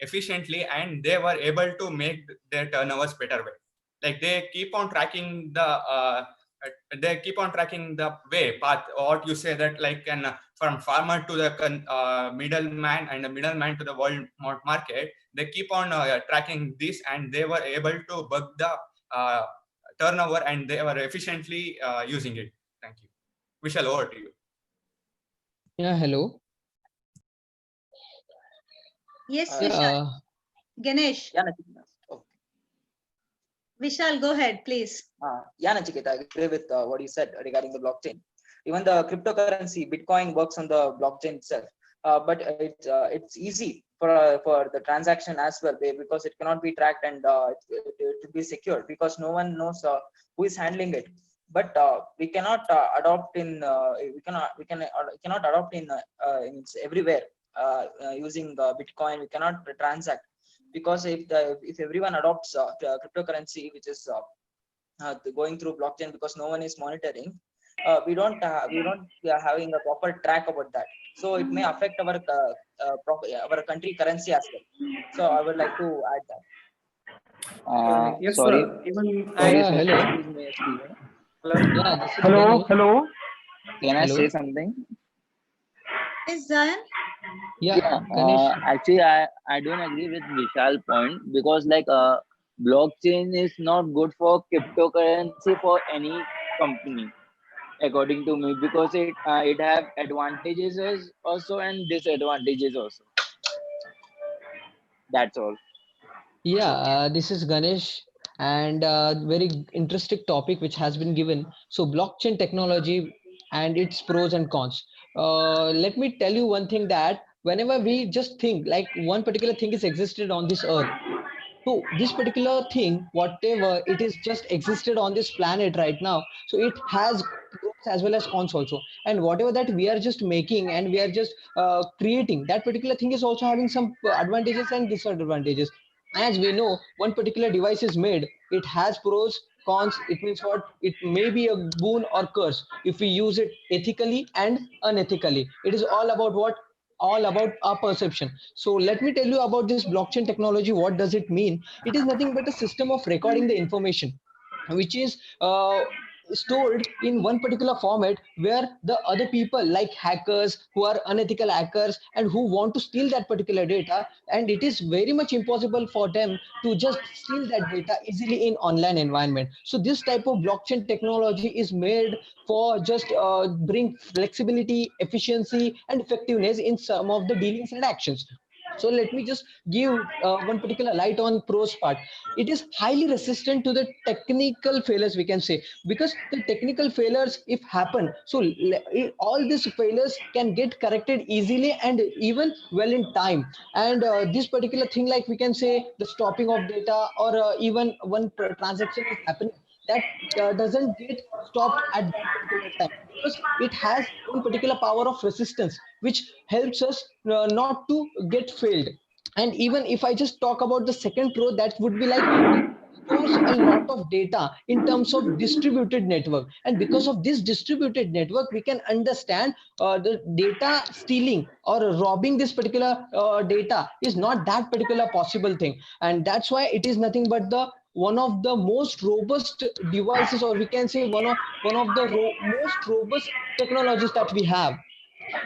efficiently, and they were able to make their turnovers better way. Like they keep on tracking the way path. What you say that like from farmer to the middleman, and the middleman to the Walmart market, they keep on tracking this, and they were able to bug the turnover, and they were efficiently using it. Thank you. Vishal, over to you. Yeah, hello. Yes, Vishal. Ganesh. Yeah, Vishal, go ahead, please. Yeah, Nachiketa, I agree with what you said regarding the blockchain. Even the cryptocurrency, Bitcoin works on the blockchain itself, but it's easy for the transaction as well, because it cannot be tracked, and it will be secured because no one knows who is handling it. But we cannot adopt in cannot adopt in everywhere using Bitcoin. We cannot transact, because if everyone adopts cryptocurrency, which is going through blockchain, because no one is monitoring, we don't we are having a proper track about that. So it may affect our our country currency as well. So I would like to add that. Yes, Sorry, sir. Even sorry, I. Yeah, sir. hello. Excuse me, excuse me. Hello. Yeah, this is Hello, Ganesh. hello. Can I Hello. say something? Yes, Zayan. Yeah, Yeah, Ganesh. actually, I don't agree with Vishal point because like blockchain is not good for cryptocurrency for any company, according to me, because it have advantages also and disadvantages also. That's all. Yeah, this is Ganesh, and very interesting topic which has been given. So, blockchain technology and its pros and cons. Let me tell you one thing that whenever we just think like one particular thing is existed on this earth, so this particular thing, whatever it is, just existed on this planet right now. So it has pros as well as cons also. And whatever that we are just making and we are just creating, that particular thing is also having some advantages and disadvantages. As we know, one particular device is made. It has pros, cons. It means what? It may be a boon or curse if we use it ethically and unethically. It is all about what? All about our perception. So let me tell you about this blockchain technology. What does it mean? It is nothing but a system of recording the information which is stored in one particular format where the other people like hackers who are unethical hackers and who want to steal that particular data, and it is very much impossible for them to just steal that data easily in online environment. So this type of blockchain technology is made for just bring flexibility, efficiency and effectiveness in some of the dealings and actions. So let me just give one particular light on pros part. It is highly resistant to the technical failures, we can say, because the technical failures if happen, so all these failures can get corrected easily and even well in time. And this particular thing, like we can say the stopping of data or even one transaction is happening, that doesn't get stopped at that particular time because it has one particular power of resistance which helps us not to get failed. And even if I just talk about the second pro, that would be like it stores a lot of data in terms of distributed network, and because of this distributed network we can understand the data stealing or robbing this particular data is not that particular possible thing. And that's why it is nothing but the one of the most robust devices, or we can say one of the most robust technologies that we have.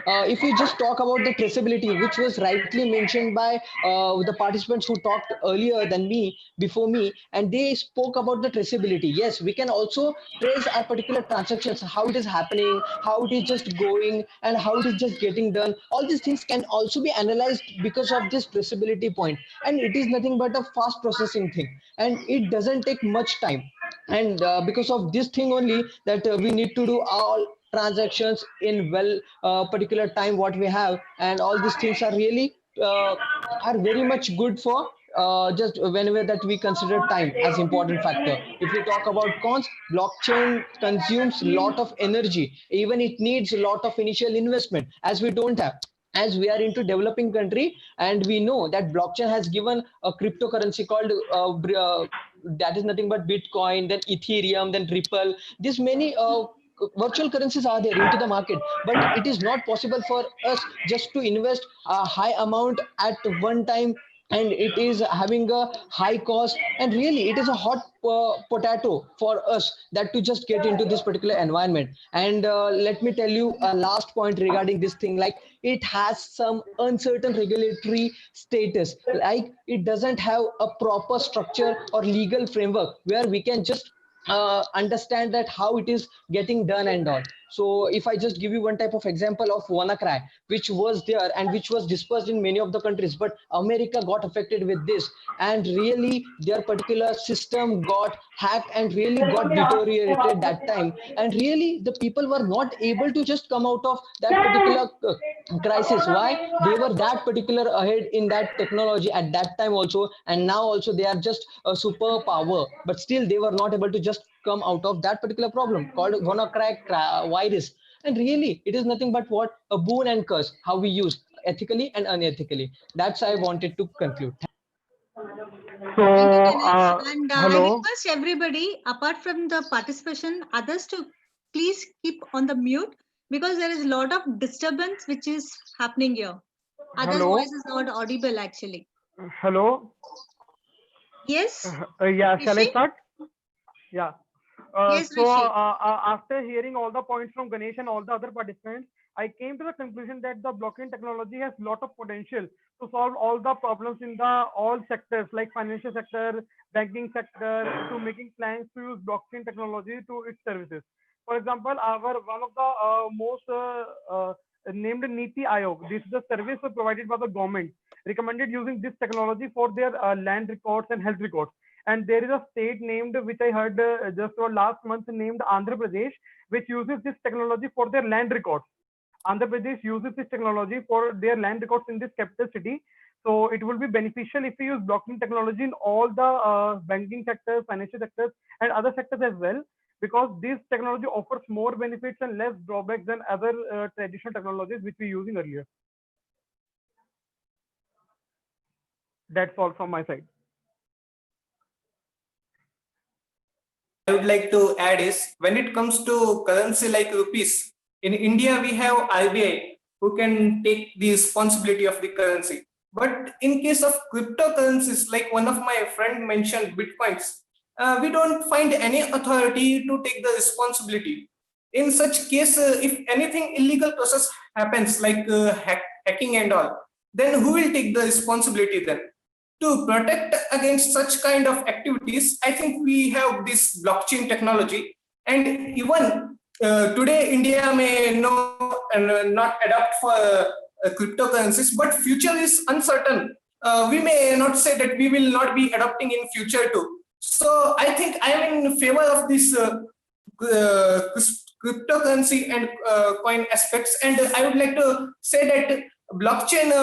If we just talk about the traceability, which was rightly mentioned by the participants who talked earlier than me, before me, and they spoke about the traceability. Yes, we can also trace our particular transactions, how it is happening, how it is just going, and how it is just getting done. All these things can also be analyzed because of this traceability point. And it is nothing but a fast processing thing, and it doesn't take much time. And because of this thing only that we need to do all transactions in well particular time what we have, and all these things are really are very much good for just whenever that we consider time as important factor. If we talk about cons, blockchain consumes a lot of energy, even it needs a lot of initial investment as we don't have, as we are into developing country. And we know that blockchain has given a cryptocurrency called that is nothing but Bitcoin, then Ethereum, then Ripple. These many virtual currencies are there into the market, but it is not possible for us just to invest a high amount at one time, and it is having a high cost, and really it is a hot potato for us that to just get into this particular environment. And let me tell you a last point regarding this thing, like it has some uncertain regulatory status, like it doesn't have a proper structure or legal framework where we can just understand that how it is getting done and all. So if I just give you one type of example of WannaCry, which was there and which was dispersed in many of the countries, but America got affected with this, and really their particular system got hacked and really got deteriorated that time. And really the people were not able to just come out of that particular crisis. Why? They were that particular ahead in that technology at that time also, and now also they are just a superpower, but still they were not able to just come out of that particular problem called WannaCry virus. And really it is nothing but what a boon and curse, how we use ethically and unethically. That's I wanted to conclude. So, Thank you, Ganesh. And I hello. request everybody, apart from the participation, others to please keep on the mute because there is a lot of disturbance which is happening here. Others' Hello. voice is not audible actually. Hello. Yes. Yeah, shall I Rishi? start? Yeah. Yes, So Rishi. after hearing all the points from Ganesh and all the other participants, I came to the conclusion that the blockchain technology has a lot of potential to solve all the problems in the all sectors like financial sector, banking sector, to making plans to use blockchain technology to its services. For example, our one of the most named Niti Aayog. This is the service provided by the government, recommended using this technology for their land records and health records. And there is a state named, which I heard just last month, named Andhra Pradesh, which uses this technology for their land records. Andhra Pradesh uses this technology for their land records in this capital city. So it will be beneficial if we use blockchain technology in all the banking sectors, financial sectors, and other sectors as well, because this technology offers more benefits and less drawbacks than other traditional technologies which we using earlier. That's all from my side. I would like to add is, when it comes to currency like rupees, in India we have RBI who can take the responsibility of the currency. But in case of cryptocurrencies, like one of my friend mentioned, bitcoins, we don't find any authority to take the responsibility. In such case, if anything illegal process happens, like hacking and all, then who will take the responsibility then? To protect against such kind of activities, I think we have this blockchain technology. And even today, India may not adapt for cryptocurrencies, but future is uncertain. We may not say that we will not be adopting in future too. So I think I am in favor of this cryptocurrency and coin aspects. And I would like to say that blockchain,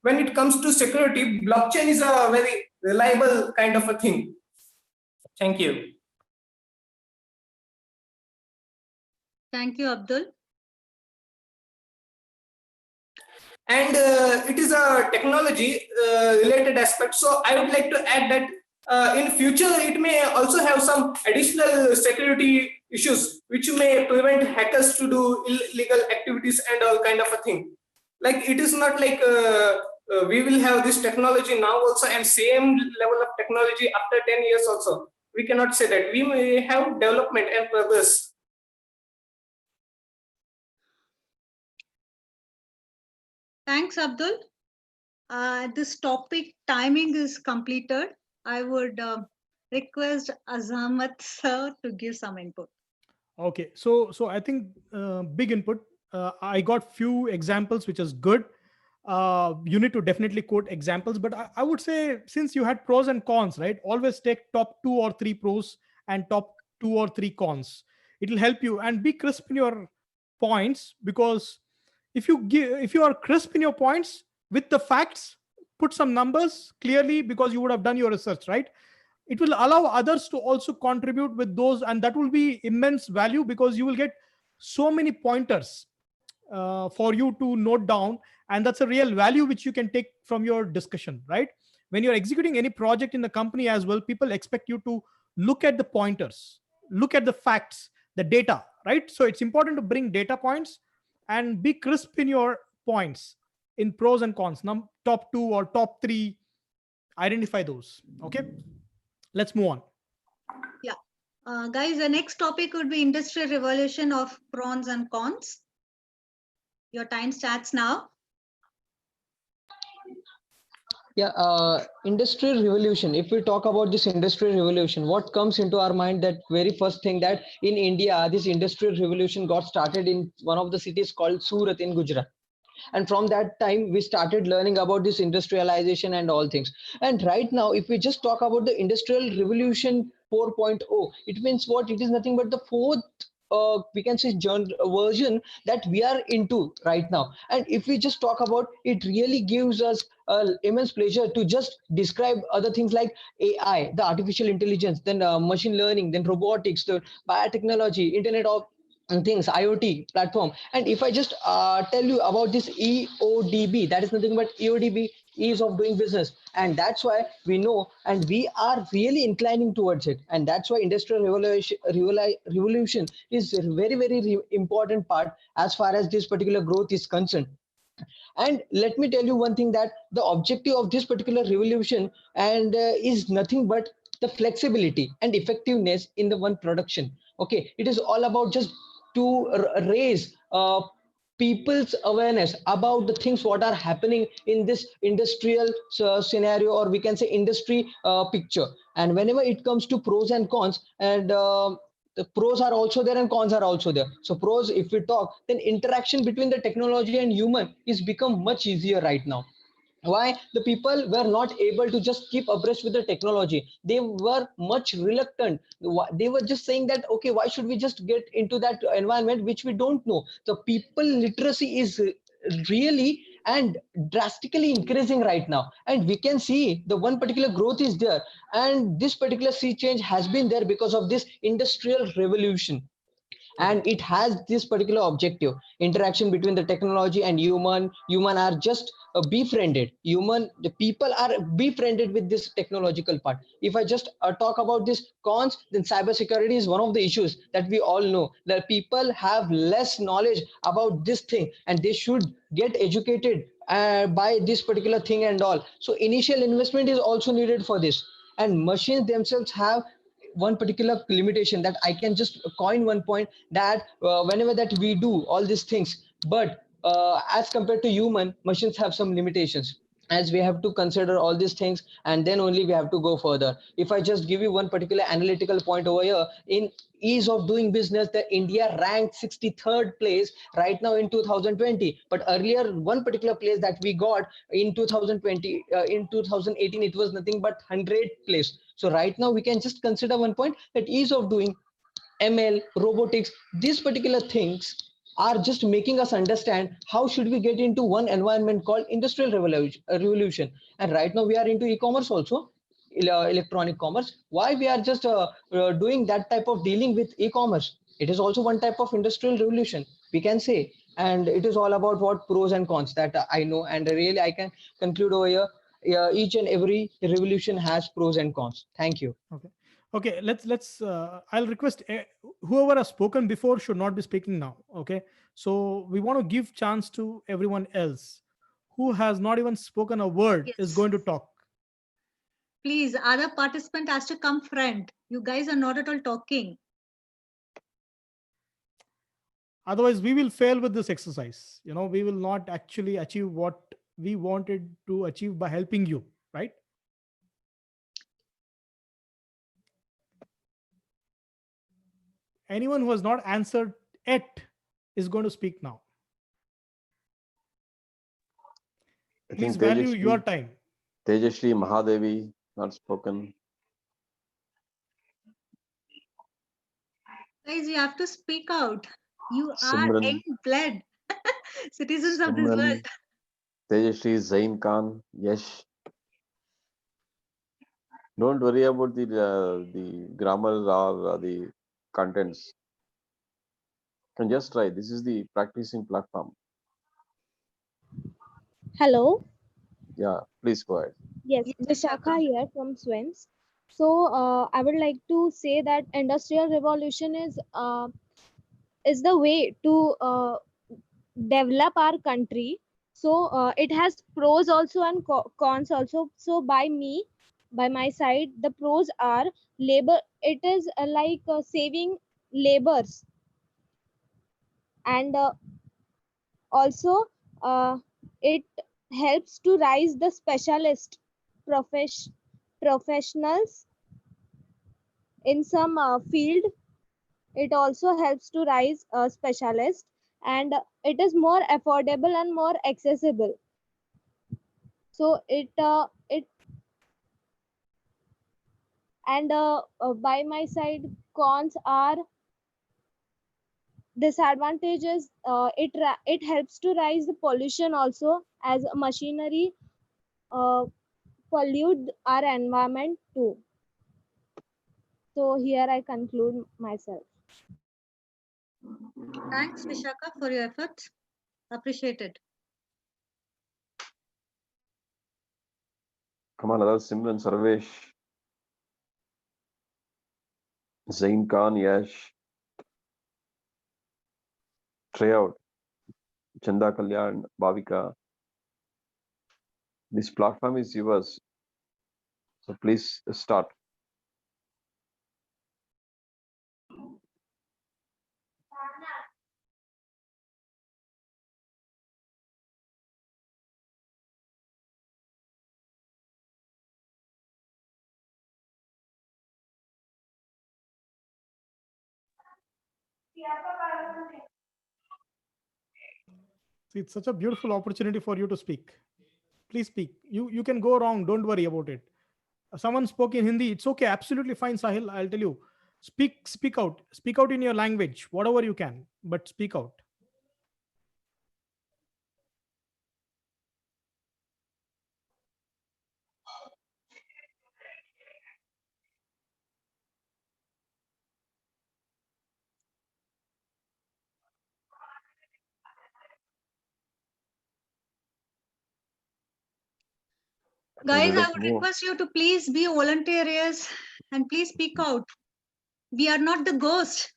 when it comes to security, blockchain is a very reliable kind of a thing. Thank you. Thank you, Abdul. And it is a technology related aspect. So I would like to add that in future it may also have some additional security issues which may prevent hackers to do illegal activities and all kind of a thing. Like it is not like we will have this technology now also and same level of technology after 10 years also. We cannot say that. We may have development and progress. Thanks, Abdul. This topic timing is completed. I would request Azamat sir to give some input. Okay, so I think big input. I got few examples, which is good. You need to definitely quote examples, but I would say, since you had pros and cons, right? Always take top 2 or 3 pros and top 2 or 3 cons. It will help you, and be crisp in your points, because if you are crisp in your points with the facts, put some numbers clearly, because you would have done your research, right? It will allow others to also contribute with those, and that will be immense value, because you will get so many pointers for you to note down, and that's a real value which you can take from your discussion, right? When you're executing any project in the company as well, people expect you to look at the pointers, look at the facts, the data, right? So it's important to bring data points and be crisp in your points in pros and cons. Top 2 or top 3, identify those. Okay, let's move on. Yeah. Guys, the next topic would be industrial revolution of pros and cons. Your time starts now. Yeah, industrial revolution. If we talk about this industrial revolution, what comes into our mind, that very first thing, that in India, this industrial revolution got started in one of the cities called Surat in Gujarat. And from that time, we started learning about this industrialization and all things. And right now, if we just talk about the industrial revolution 4.0, it means what? It is nothing but the fourth we can say version that we are into right now. And if we just talk about it, really gives us immense pleasure to just describe other things like AI, the artificial intelligence, then machine learning, then robotics, the biotechnology, internet of things, IoT platform. And if I just tell you about this EODB, that is nothing but EODB ease of doing business. And that's why we know and we are really inclining towards it. And that's why industrial revolution is a very, very important part as far as this particular growth is concerned. And let me tell you one thing, that the objective of this particular revolution and is nothing but the flexibility and effectiveness in the one production. Okay, it is all about just to raise people's awareness about the things what are happening in this industrial scenario, or we can say industry picture. And whenever it comes to pros and cons, and the pros are also there and cons are also there. So pros, if we talk, then interaction between the technology and human is become much easier right now. Why? The people were not able to just keep abreast with the technology. They were much reluctant. They were just saying that, okay, why should we just get into that environment which we don't know? The people literacy is really and drastically increasing right now, and we can see the one particular growth is there, and this particular sea change has been there because of this industrial revolution. And it has this particular objective, interaction between the technology and human are just befriended. The people are befriended with this technological part. If I just talk about this cons, then cybersecurity is one of the issues that we all know, that people have less knowledge about this thing and they should get educated by this particular thing and all. So initial investment is also needed for this. And machines themselves have one particular limitation, that I can just coin one point, that whenever that we do all these things, but as compared to human, machines have some limitations, as we have to consider all these things and then only we have to go further. If I just give you one particular analytical point over here, in ease of doing business, the India ranked 63rd place right now in 2020, but earlier one particular place that we got in 2020, in 2018 it was nothing but 100th place. So right now we can just consider one point, that ease of doing, ML, robotics, these particular things are just making us understand how should we get into one environment called industrial revolution. And right now we are into e-commerce also, electronic commerce. Why we are just doing that type of dealing with e-commerce? It is also one type of industrial revolution, we can say. And it is all about what pros and cons that I know, and really I can conclude over here. Each and every revolution has pros and cons. Thank you. Okay, let's I'll request whoever has spoken before should not be speaking now. Okay, so we want to give chance to everyone else who has not even spoken a word is going to talk. Please, other participant has to come front. You guys are not at all talking. Otherwise we will fail with this exercise. We will not actually achieve what we wanted to achieve by helping you, right? Anyone who has not answered yet is going to speak now. Please value your time. Tejashri Mahadevi, not spoken. Guys, you have to speak out. You Simran. are young blood, citizens of this world. Tejashri, Zain Khan, Yash. Don't worry about the grammar or the contents. You can just try. This is the practicing platform. Hello. Yeah, please go ahead. Yes, Vishakha here from SWIMS. So I would like to say that industrial revolution is the way to develop our country. So it has pros also and cons also. So by my side, the pros are labor. It is like saving labors, and also it helps to rise the specialist professionals in some field. It also helps to rise a specialist, and it is more affordable and more accessible. So it and by my side, cons are disadvantages. It helps to rise the pollution also, as machinery pollute our environment too. So here I conclude myself. Thanks, Vishaka, for your efforts. Appreciated. Come on, Adal, Simran, Sarvesh, Zain Khan, Yash, try out. Chanda Kalyan, Bhavika. This platform is yours. So please start. See, it's such a beautiful opportunity for you to speak. Please speak. You can go wrong. Don't worry about it. Someone spoke in Hindi. It's okay. Absolutely fine, Sahil. I'll tell you. Speak out. Speak out in your language, whatever you can, but speak out. Guys, I would request you to please be volunteers and please speak out. We are not the ghost.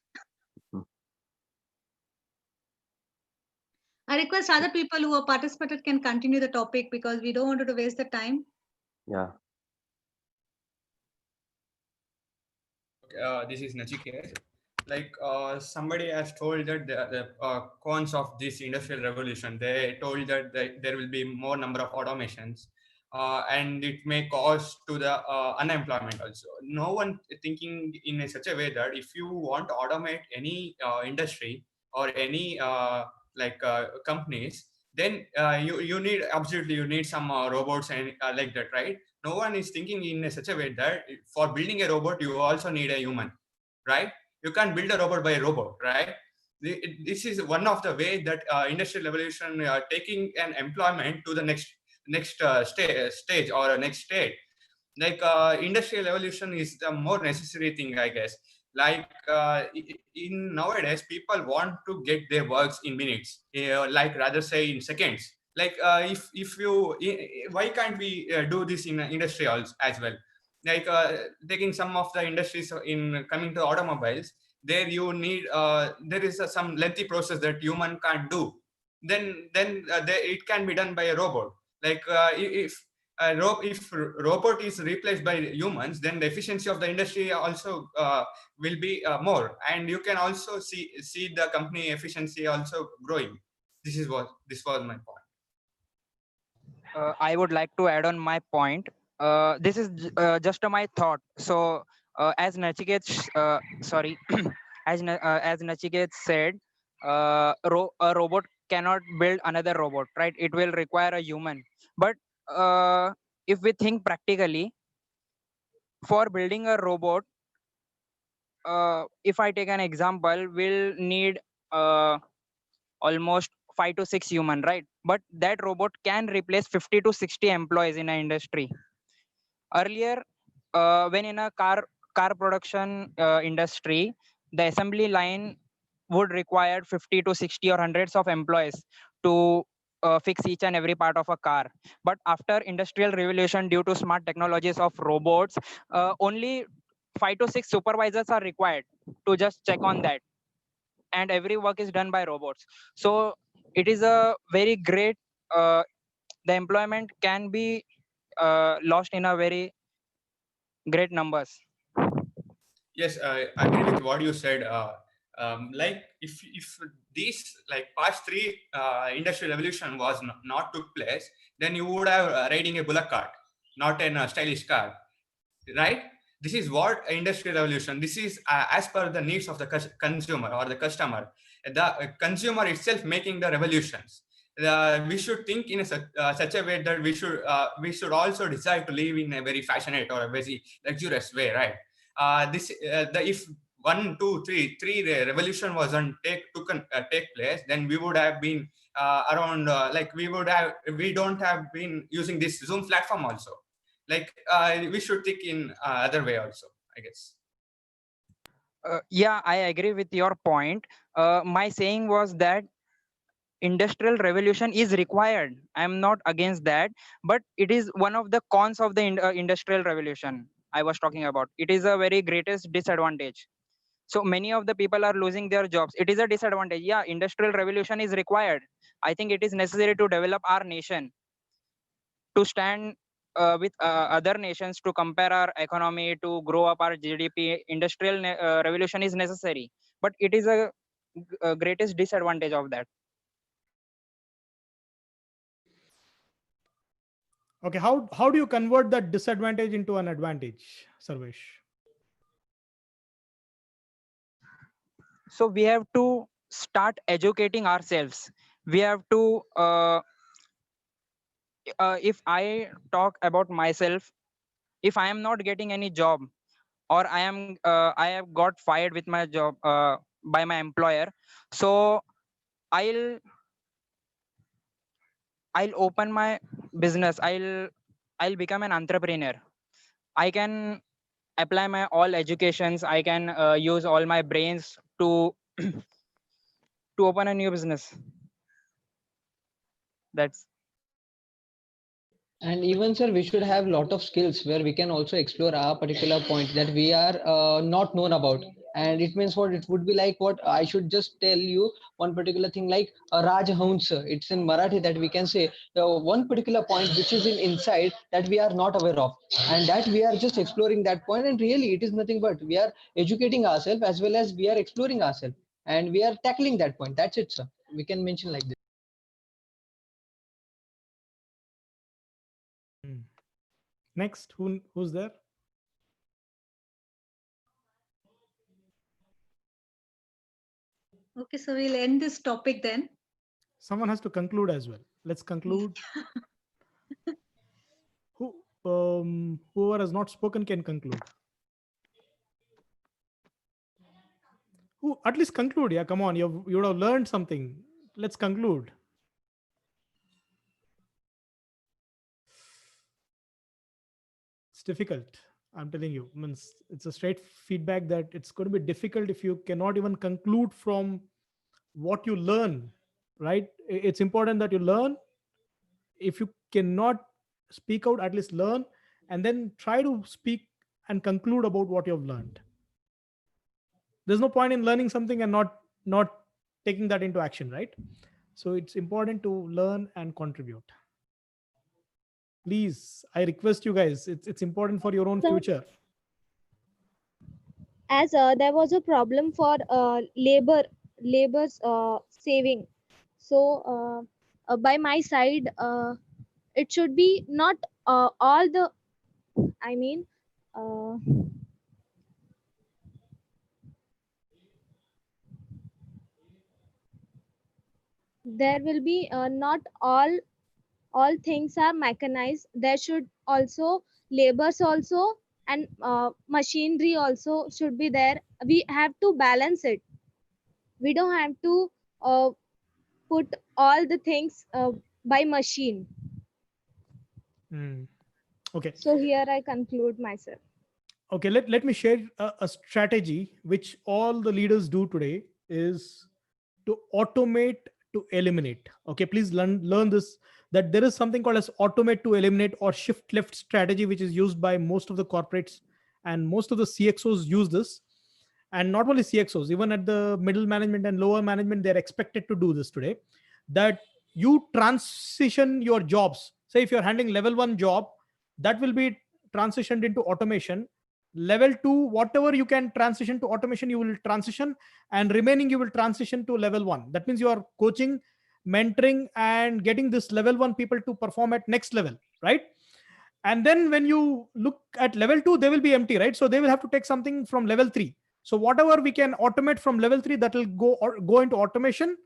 I request other people who have participated can continue the topic because we don't want to waste the time. Yeah. This is Nachiket. Like somebody has told that the cons of this industrial revolution, they told that there will be more number of automations, and it may cause to the unemployment also. No one thinking in such a way that if you want to automate any industry or any companies, then you need absolutely you need some robots and like that, right? No one is thinking in such a way that for building a robot you also need a human, right? You can't build a robot by a robot, right? This is one of the way that industrial revolution taking an employment to the next stage or next state. Like industrial revolution is the more necessary thing, I guess. Like in nowadays people want to get their works in minutes, like rather say in seconds. Like if you why can't we do this in industry also as well? Like taking some of the industries in coming to automobiles, there you need there is some lengthy process that human can't do. Then it can be done by a robot. Like if robot is replaced by humans, then the efficiency of the industry also will be more, and you can also see the company efficiency also growing. This was my point. I would like to add on my point. This is just my thought. So, as Nachiket, sorry, as Nachiket said, a robot cannot build another robot, right? It will require a human. But if we think practically, for building a robot, if I take an example, we'll need almost 5 to 6 human, right? But that robot can replace 50 to 60 employees in an industry. Earlier, when in a car production industry, the assembly line would require 50 to 60 or hundreds of employees to fix each and every part of a car. But after industrial revolution, due to smart technologies of robots, only 5 to 6 supervisors are required to just check on that, and every work is done by robots. So it is a very great the employment can be lost in a very great numbers. Yes, I agree with what you said. Like if these like past three industrial revolution was not took place, then you would have riding a bullock cart, not in a stylish car, right? This is what industrial revolution. This is as per the needs of the consumer or the customer. The consumer itself making the revolutions. We should think in such a way that we should also decide to live in a very fashionate or a very luxurious way, right? If one, two, three revolution wasn't take place, then we would have been around like we don't have been using this Zoom platform also. Like we should think in other way also, I guess. Yeah, I agree with your point. My saying was that industrial revolution is required. I'm not against that, but it is one of the cons of the industrial revolution I was talking about. It is a very greatest disadvantage. So many of the people are losing their jobs. It is a disadvantage. Yeah, industrial revolution is required. I think it is necessary to develop our nation, to stand with other nations, to compare our economy, to grow up our GDP. Industrial revolution is necessary, but it is a greatest disadvantage of that. Okay, how do you convert that disadvantage into an advantage, Sarvesh? So we have to start educating ourselves. We have to if I talk about myself, if I am not getting any job, or I have got fired with my job by my employer, so i'll I'll open my business. I'll become an entrepreneur. I can apply my all educations. I can use all my brains to to open a new business. That's. And even, sir, we should have lot of skills where we can also explore our particular point that we are not known about. And it means what it would be like, what I should just tell you one particular thing like a Raj Hounds. It's in Marathi that we can say one particular point which is in inside that we are not aware of, and that we are just exploring that point. And really, it is nothing but we are educating ourselves as well as we are exploring ourselves, and we are tackling that point. That's it, sir. We can mention like this. Next, who's there? Okay, so we'll end this topic then. Someone has to conclude as well. Let's conclude. Whoever has not spoken can conclude. Who at least conclude? Yeah, come on. You would have learned something. Let's conclude. It's difficult. I'm telling you. Means it's a straight feedback that it's going to be difficult if you cannot even conclude from what you learn. Right? It's important that you learn. If you cannot speak out, at least learn, and then try to speak and conclude about what you have learned. There's no point in learning something and not taking that into action, right? So it's important to learn and contribute. Please, I request you guys, it's important for your own future. As there was a problem for labor's saving, so by my side, it should be not all the, I mean, there will be not all things are mechanized. There should also labors also, and machinery also should be there. We have to balance it. We don't have to put all the things by machine. Okay. So here I conclude myself. Okay, let me share a strategy which all the leaders do today is to automate to eliminate. Okay, please learn this, that there is something called as automate to eliminate or shift left strategy, which is used by most of the corporates, and most of the CXOs use this. And not only CXOs, even at the middle management and lower management, they're expected to do this today. That you transition your jobs. Say if you're handling level 1 job, that will be transitioned into automation. Level 2, whatever you can transition to automation, you will transition, and remaining you will transition to level 1. That means you are coaching, mentoring, and getting this level 1 people to perform at next level, right? And then when you look at level 2, they will be empty, right? So they will have to take something from level 3. So whatever we can automate from level 3, that will go into automation,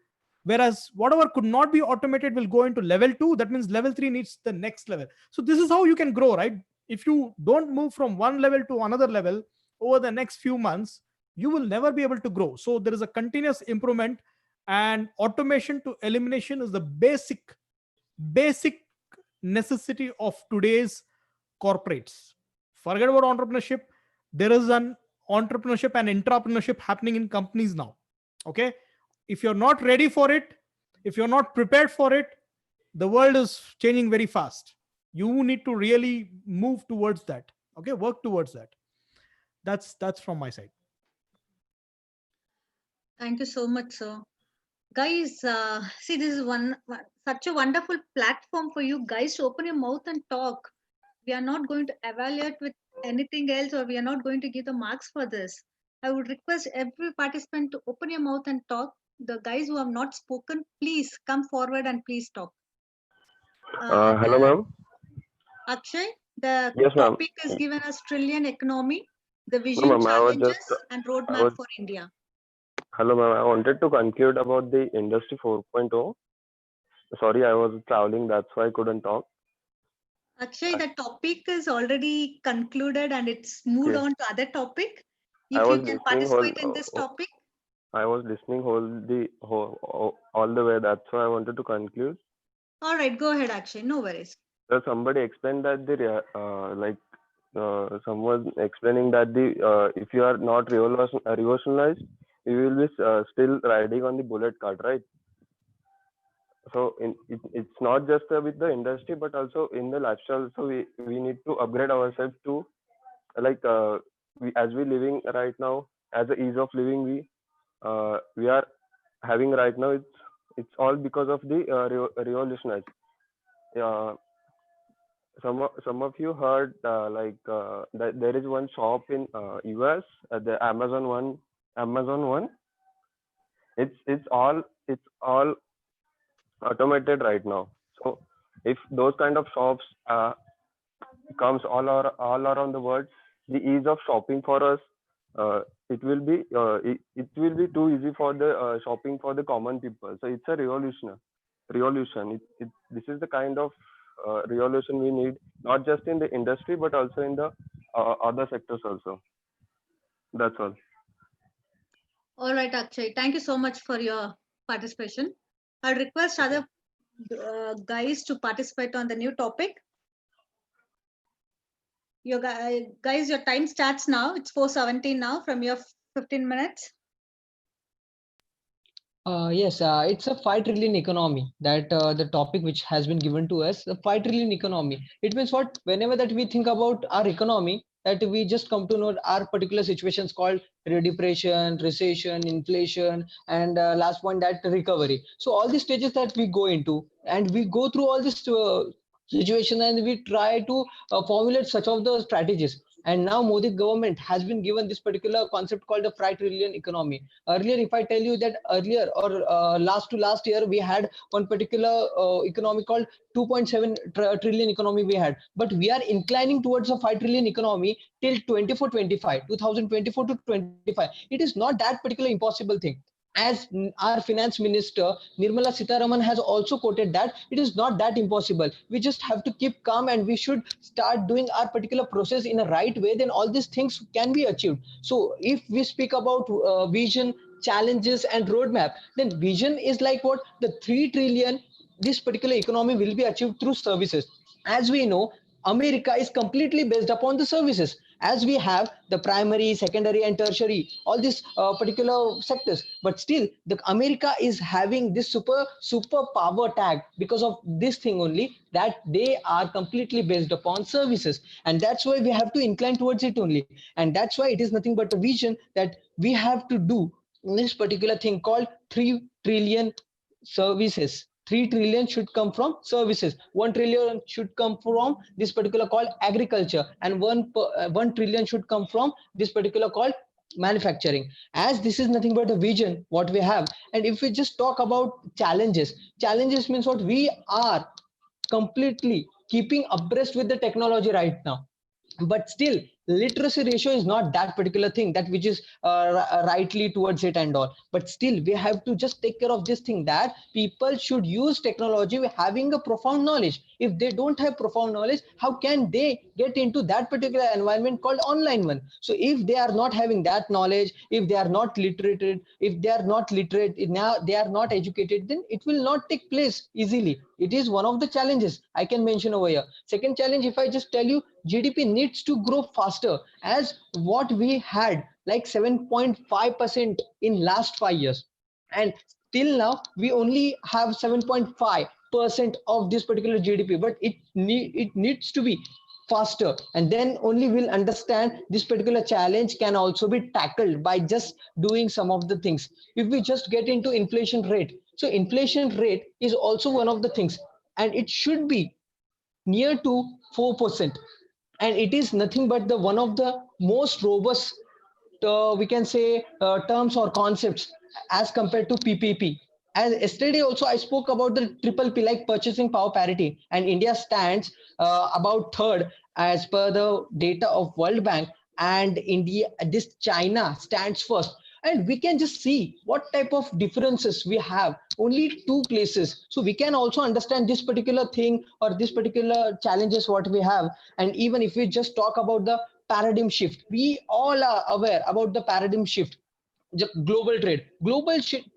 whereas whatever could not be automated will go into level 2. That means level 3 needs the next level. So this is how you can grow, right? If you don't move from one level to another level over the next few months, you will never be able to grow. So there is a continuous improvement, and automation to elimination is the basic necessity of today's corporates. Forget about entrepreneurship. There is an entrepreneurship and intrapreneurship happening in companies now. Okay, if you're not ready for it, If you're not prepared for it, the world is changing very fast. You need to really move towards that. Okay, work towards that. That's from my side. Thank you so much, sir. Guys, see, this is such a wonderful platform for you guys to open your mouth and talk. We are not going to evaluate with anything else, or we are not going to give the marks for this. I would request every participant to open your mouth and talk. The guys who have not spoken, please come forward and please talk. Hello, ma'am. Akshay, the Yes, ma'am. topic is given as trillion economy, the No, vision, ma'am. challenges, and I roadmap was. for India. Hello, ma'am. I wanted to conclude about the Industry 4.0. Sorry, I was traveling. That's why I couldn't talk. Akshay, the topic is already concluded and it's moved Okay. on to other topic. I If you was can listening whole. participate in this topic. I was listening all the way. That's why I wanted to conclude. All right, go ahead, Akshay. No worries. So somebody explained that someone explaining that if you are not revolutionized, you will be still riding on the bullet cart, right? So it's not just with the industry, but also in the lifestyle. So we need to upgrade ourselves to as we living right now, as the ease of living we are having right now. It's all because of the revolutionize. Some of you heard that there is one shop in US, the Amazon one. It's all automated right now. So if those kind of shops comes all around the world, the ease of shopping for us, it will be too easy for the shopping for the common people. So it's a revolution. This is the kind of revolution we need, not just in the industry but also in the other sectors also. That's all. All right, Akshay. Thank you so much for your participation. I'll request other guys to participate on the new topic. Guys, your time starts now. It's 4:17 now from your 15 minutes. Yes, it's a 5 trillion economy that the topic which has been given to us, the 5 trillion economy. It means what? Whenever that we think about our economy, that we just come to know our particular situations called depression, recession, inflation, and last point that recovery. So all these stages that we go into, and we go through all this situation, and we try to formulate such of the strategies. And now Modi government has been given this particular concept called the 5 trillion economy. Earlier, if I tell you that earlier or last to last year, we had one particular economy called 2.7 trillion economy we had, but we are inclining towards a 5 trillion economy till 2024 to 25. It is not that particular impossible thing. As our finance minister Nirmala Sitharaman has also quoted that it is not that impossible. We just have to keep calm and we should start doing our particular process in a right way, then all these things can be achieved. So if we speak about vision, challenges and roadmap, then vision is like what? The 3 trillion, this particular economy will be achieved through services. As we know, America is completely based upon the services. As we have the primary, secondary, and tertiary, all these particular sectors, but still, the America is having this super power tag because of this thing only, that they are completely based upon services, and that's why we have to incline towards it only, and that's why it is nothing but a vision that we have to do this particular thing called 3 trillion services. 3 trillion should come from services, 1 trillion should come from this particular called agriculture, and 1 trillion should come from this particular called manufacturing. As this is nothing but a vision what we have. And if we just talk about challenges means what? We are completely keeping abreast with the technology right now, but still literacy ratio is not that particular thing that which is rightly towards it and all, but still we have to just take care of this thing, that people should use technology having a profound knowledge. If they don't have profound knowledge, how can they get into that particular environment called online one? So if they are not having that knowledge, if they are not literate, now they are not educated, then it will not take place easily. It is one of the challenges I can mention over here. Second challenge, if I just tell you, GDP needs to grow faster, as what we had like 7.5% in last 5 years, and till now we only have 7.5% of this particular GDP, but it needs to be faster, and then only we'll understand this particular challenge can also be tackled by just doing some of the things. If we just get into inflation rate, so inflation rate is also one of the things, and it should be near to 4%, and it is nothing but the one of the most robust we can say terms or concepts as compared to PPP. As yesterday also I spoke about the triple P, like purchasing power parity, and India stands about third as per the data of World Bank, and India, this China stands first. And we can just see what type of differences we have, only two places, so we can also understand this particular thing or this particular challenges what we have. And even if we just talk about the paradigm shift, we all are aware about the paradigm shift. Global trade,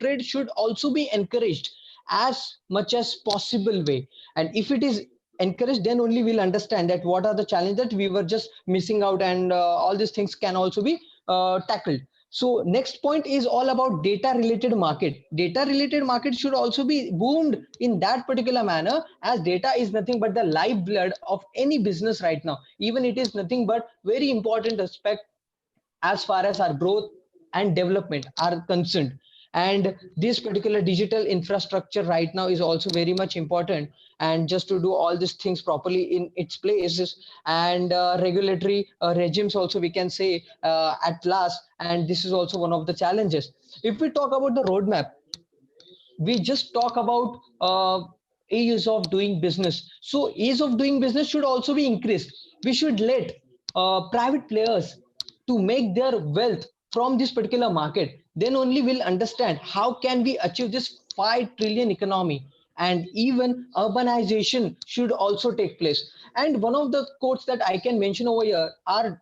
trade should also be encouraged as much as possible way, and if it is encouraged, then only we'll understand that what are the challenges that we were just missing out, and all these things can also be tackled. So next point is all about data related market. Data related market should also be boomed in that particular manner, as data is nothing but the lifeblood of any business right now. Even it is nothing but very important aspect as far as our growth and development are concerned. And this particular digital infrastructure right now is also very much important, and just to do all these things properly in its places, and regulatory regimes also we can say at last, and this is also one of the challenges. If we talk about the roadmap, we just talk about ease of doing business. So ease of doing business should also be increased. We should let private players to make their wealth from this particular market. Then only we'll understand how can we achieve this 5 trillion economy. And even urbanization should also take place. And one of the quotes that I can mention over here are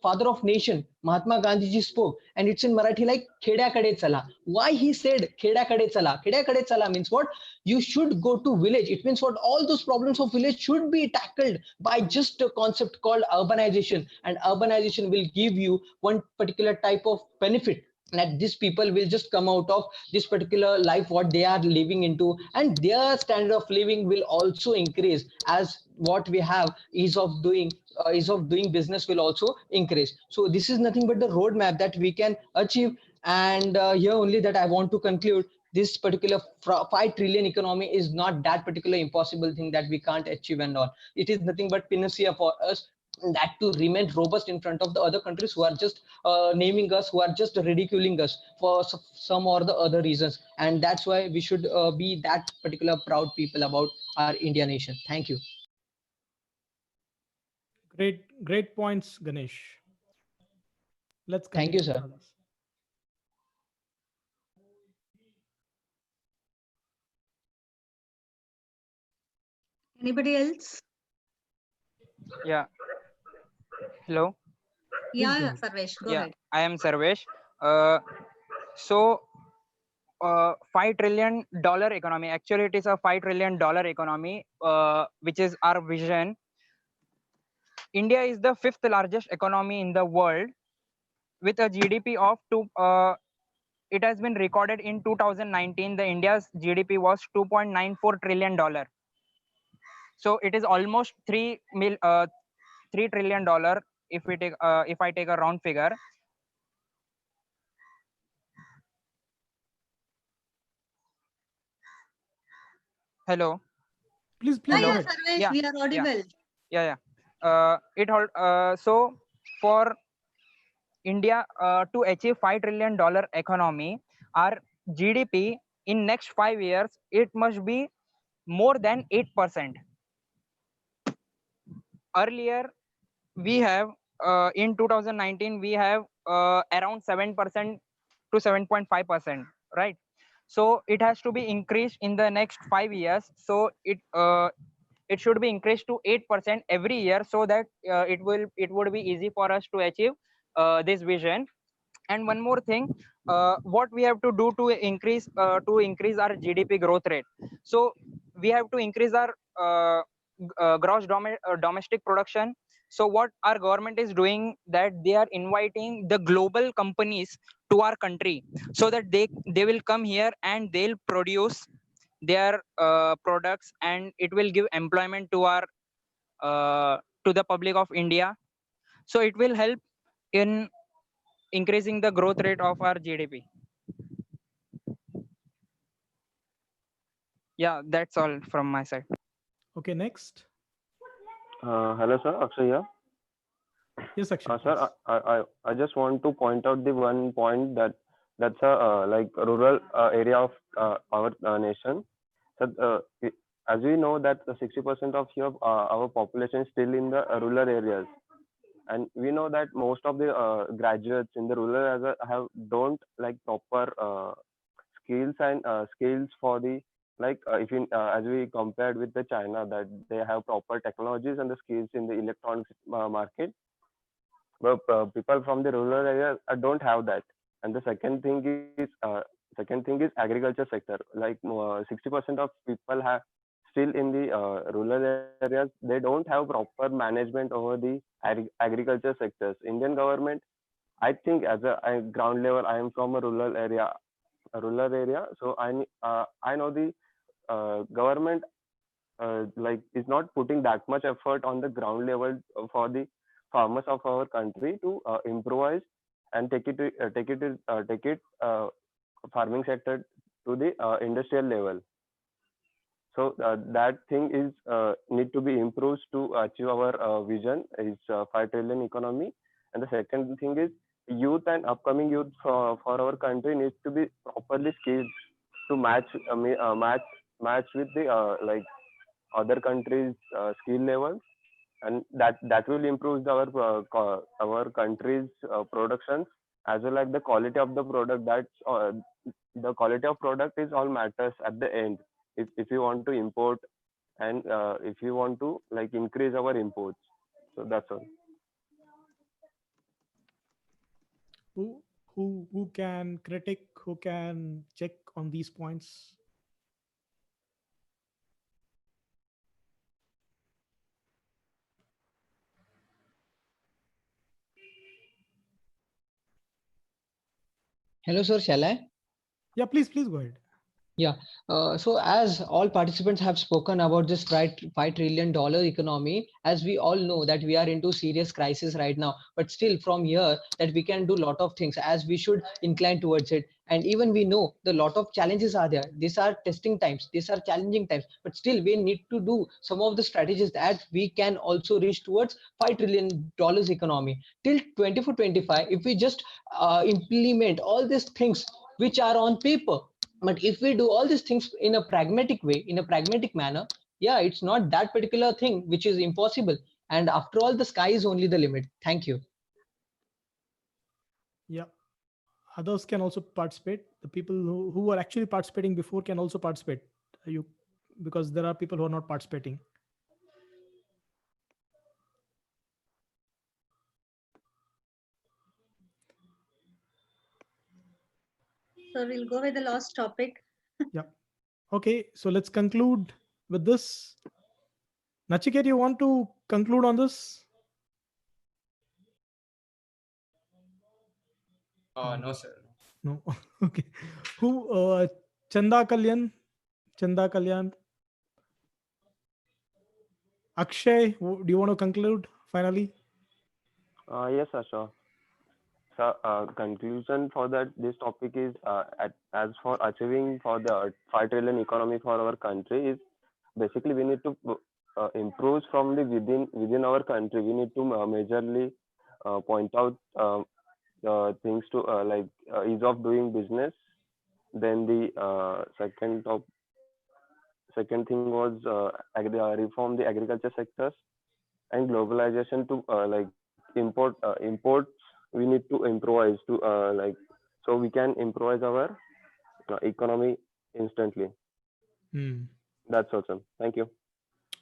father of nation Mahatma Gandhi ji spoke, and it's in Marathi like "Khedyakade chala." Why he said "Khedyakade chala"? "Khedyakade chala" means what? You should go to village. It means what? All those problems of village should be tackled by just a concept called urbanization, and urbanization will give you one particular type of benefit, that these people will just come out of this particular life what they are living into, and their standard of living will also increase, as what we have ease of doing business will also increase. So this is nothing but the roadmap that we can achieve. And here only that I want to conclude, this particular 5 trillion economy is not that particular impossible thing that we can't achieve and all. It is nothing but panacea for us, that to remain robust in front of the other countries who are just naming us, who are just ridiculing us for some or the other reasons. And that's why we should be that particular proud people about our India nation. Thank you. Great points, Ganesh. Let's thank you, continue. sir. Anybody else? Yeah. Hello. Yeah, Sarvesh, go ahead. I am Sarvesh. So, $5 trillion economy. Actually, it is a $5 trillion economy, which is our vision. India is the fifth largest economy in the world, with a GDP of it has been recorded in 2019. The India's GDP was $2.94 trillion. So it is almost $3 trillion if we take if I take a round figure. Hello. Please Hello? go ahead. Sarvesh, we are audible. So for India to achieve $5 trillion economy, our GDP in next 5 years, it must be more than 8%. Earlier, we have in 2019 we have around 7% to 7.5%, right? So it has to be increased in the next 5 years. So it should be increased to 8% every year, so that it would be easy for us to achieve this vision. And one more thing, what we have to do to increase our GDP growth rate. So we have to increase our domestic production. So what our government is doing, that they are inviting the global companies to our country, so that they will come here and they'll produce their products, and it will give employment to our to the public of India. So it will help in increasing the growth rate of our GDP. Yeah, that's all from my side. Okay, next. Hello, sir. Akshay here. Yes, Akshay. Sir, I just want to point out the one point that's a like rural area of our nation. So, as we know that 60% of our population is still in the rural areas, and we know that most of the graduates in the rural areas don't like proper skills and skills for the like if you as we compared with the China, that they have proper technologies and the skills in the electronics market, but people from the rural area don't have that. And the second thing is agriculture sector. Like 60% of people have still in the rural areas, they don't have proper management over the agriculture sectors. Indian government, I think, as a ground level, I am from a rural area, so I know the government like is not putting that much effort on the ground level for the farmers of our country to improvise and take it farming sector to the industrial level. So that thing is need to be improved to achieve our vision is 5 trillion economy. And the second thing is youth and upcoming youth for our country needs to be properly skilled to match with the like other countries skill levels, and that will improve our country's productions, as well as the quality of the product. That's the quality of product is all matters at the end. If you want to import, and if you want to like increase our imports. So that's all. Who can critic, who can check on these points? Hello, sir. Shall I? Yeah, please go ahead. Yeah. So as all participants have spoken about this $5 trillion economy, as we all know that we are into serious crisis right now, but still from here that we can do a lot of things as we should incline towards it. And even we know the lot of challenges are there. These are testing times, these are challenging times, but still we need to do some of the strategies that we can also reach towards $5 trillion economy. Till 24-25, if we just implement all these things which are on paper, but if we do all these things in a pragmatic way, in a pragmatic manner, yeah, it's not that particular thing which is impossible. And after all, the sky is only the limit. Thank you. Yeah, others can also participate. The people who were actually participating before can also participate. Because there are people who are not participating. So we'll go with the last topic. Yeah. Okay, so let's conclude with this. Nachiket, you want to conclude on this? No, sir. No. Okay. Who? Chanda Kalyan. Akshay, do you want to conclude finally? Yes, sir, sure. So conclusion for that this topic is as for achieving for the 5 trillion economy for our country is basically we need to improve from the within our country. We need to majorly point out things to like ease of doing business. Then the second thing was reform the agriculture sectors and globalization to like imports. We need to improvise to like so we can improvise our economy instantly. That's awesome. Thank you.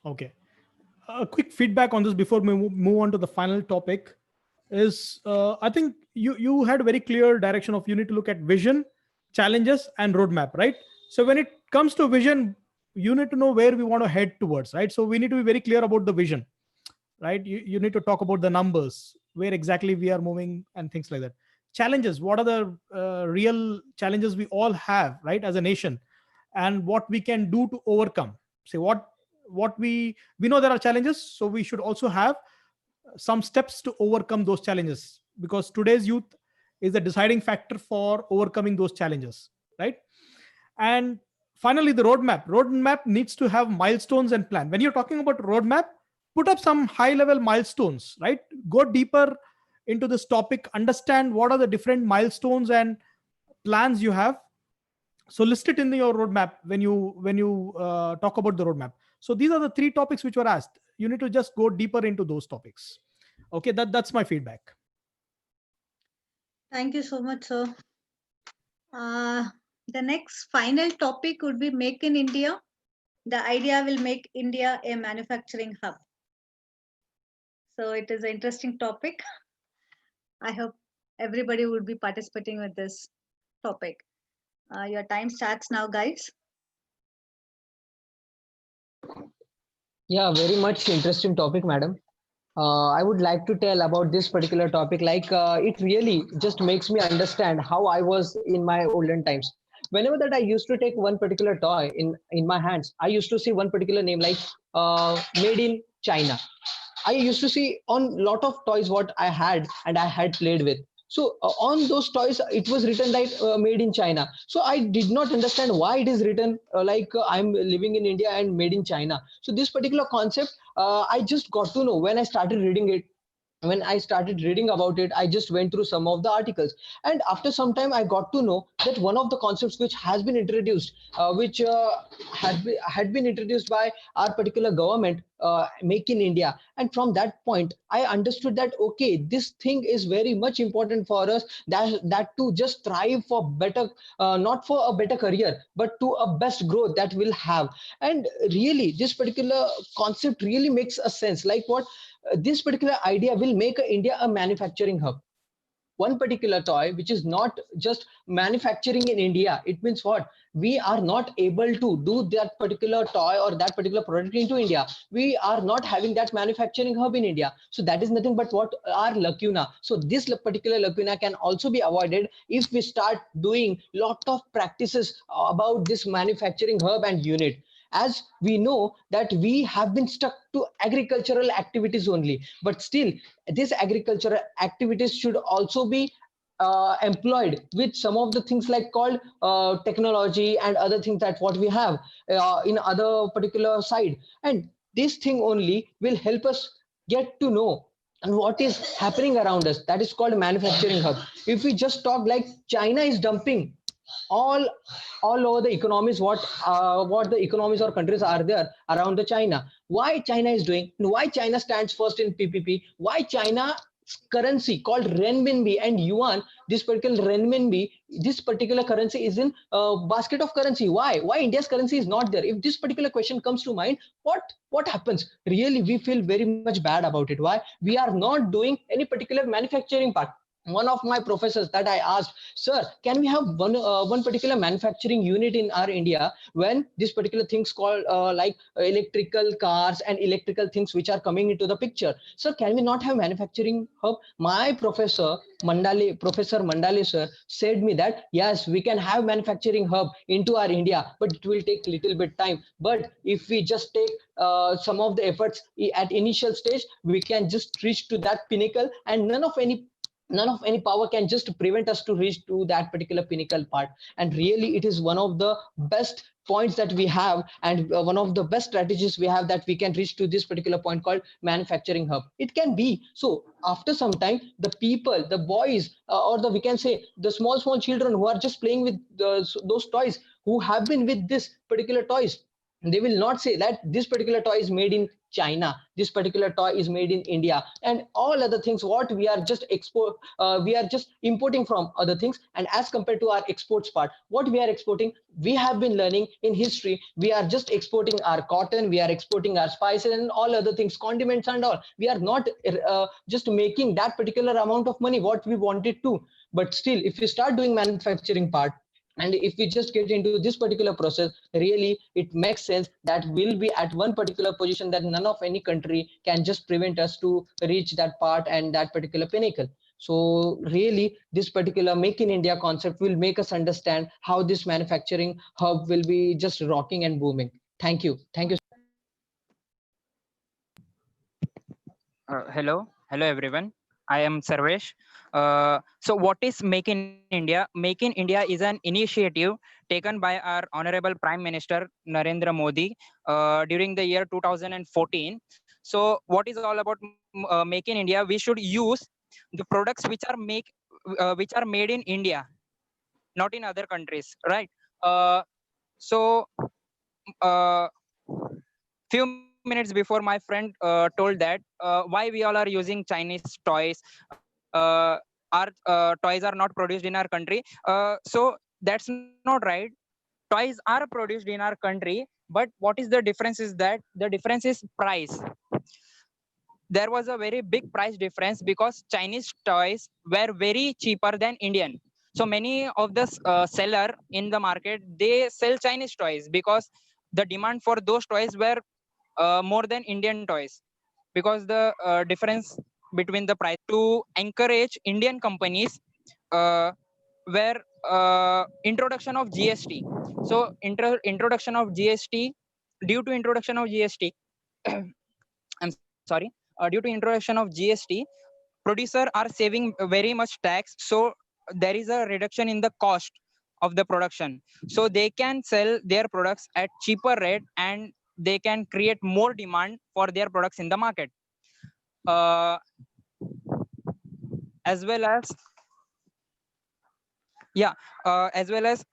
Okay. A quick feedback on this before we move on to the final topic is I think you had a very clear direction of you need to look at vision, challenges, and roadmap, right? So when it comes to vision, you need to know where we want to head towards, right? So we need to be very clear about the vision. right? You need to talk about the numbers, where exactly we are moving and things like that. Challenges, what are the real challenges we all have, right, as a nation, and what we can do to overcome. Say what we know there are challenges, so we should also have some steps to overcome those challenges, because today's youth is the deciding factor for overcoming those challenges, right? And finally, the roadmap needs to have milestones and plan. When you're talking about roadmap, put up some high level milestones, right? Go deeper into this topic, understand what are the different milestones and plans you have. So list it in your roadmap when you talk about the roadmap. So these are the three topics which were asked. You need to just go deeper into those topics. Okay, that's my feedback. Thank you so much, sir. The next final topic would be Make in India. The idea will make India a manufacturing hub. So it is an interesting topic. I hope everybody would be participating with this topic. Your time starts now, guys. Yeah, very much interesting topic, madam. I would like to tell about this particular topic. Like, it really just makes me understand how I was in my olden times. Whenever that I used to take one particular toy in my hands, I used to see one particular name like "Made in China." I used to see on lot of toys what I had and I had played with. So on those toys, it was written like made in China. So I did not understand why it is written I'm living in India and made in China. So this particular concept, I just got to know when I started reading it. When I started reading about it, I just went through some of the articles, and after some time I got to know that one of the concepts which has been introduced, which had been introduced by our particular government, make in India. And from that point I understood that okay, this thing is very much important for us, that to just strive for better, not for a better career but to a best growth that we'll have. And really this particular concept really makes a sense, like what this particular idea will make India a manufacturing hub. One particular toy which is not just manufacturing in India, it means what? We are not able to do that particular toy or that particular product into India. We are not having that manufacturing hub in India. So that is nothing but what our lacuna. So this particular lacuna can also be avoided if we start doing lot of practices about this manufacturing hub and unit. As we know that we have been stuck to agricultural activities only, but still these agricultural activities should also be employed with some of the things like called technology and other things that what we have in other particular side. And this thing only will help us get to know and what is happening around us, that is called manufacturing hub. If we just talk like China is dumping all all over the economies, what the economies or countries are there around the China, why China is doing, why China stands first in PPP, why China currency called renminbi and yuan, this particular renminbi, this particular currency is in basket of currency. Why India's currency is not there? If this particular question comes to mind, what happens? Really we feel very much bad about it. Why we are not doing any particular manufacturing part? One of my professors that I asked, sir, can we have one particular manufacturing unit in our India when this particular things called electrical cars and electrical things which are coming into the picture? Sir, can we not have manufacturing hub? My Professor Mandale sir said me that yes, we can have manufacturing hub into our India, but it will take little bit time. But if we just take some of the efforts at initial stage, we can just reach to that pinnacle, and none of any power can just prevent us to reach to that particular pinnacle part. And really it is one of the best points that we have, and one of the best strategies we have, that we can reach to this particular point called manufacturing hub. It can be so after some time the people, the boys, or the we can say the small children who are just playing with those toys, who have been with this particular toys, they will not say that this particular toy is made in China, this particular toy is made in India, and all other things what we are just we are just importing from other things. And as compared to our exports part, what we are exporting, we have been learning in history, we are just exporting our cotton, we are exporting our spices and all other things, condiments and all. We are not just making that particular amount of money what we wanted to. But still if we start doing manufacturing part, And if we just get into this particular process, really it makes sense that we'll be at one particular position that none of any country can just prevent us to reach that part and that particular pinnacle. So really this particular make in India concept will make us understand how this manufacturing hub will be just rocking and booming. Thank you. Thank you. Hello everyone. I am Sarvesh. So, what is Make in India? Make in India is an initiative taken by our Honorable Prime Minister Narendra Modi during the year 2014. So, what is all about Make in India? We should use the products which are made in India, not in other countries, right? Uh, so, uh, few minutes before my friend told that why we all are using Chinese toys, our toys are not produced in our country. So that's not right. Toys are produced in our country, but what is the difference is that the difference is price. There was a very big price difference because Chinese toys were very cheaper than Indian. So many of the seller in the market, they sell Chinese toys because the demand for those toys were more than Indian toys, because the difference between the price. To encourage Indian companies were introduction of GST. So introduction of GST, due to introduction of GST, I'm sorry, due to introduction of GST, producer are saving very much tax. So there is a reduction in the cost of the production. So they can sell their products at cheaper rate and they can create more demand for their products in the market. Uh, as well as yeah, as well as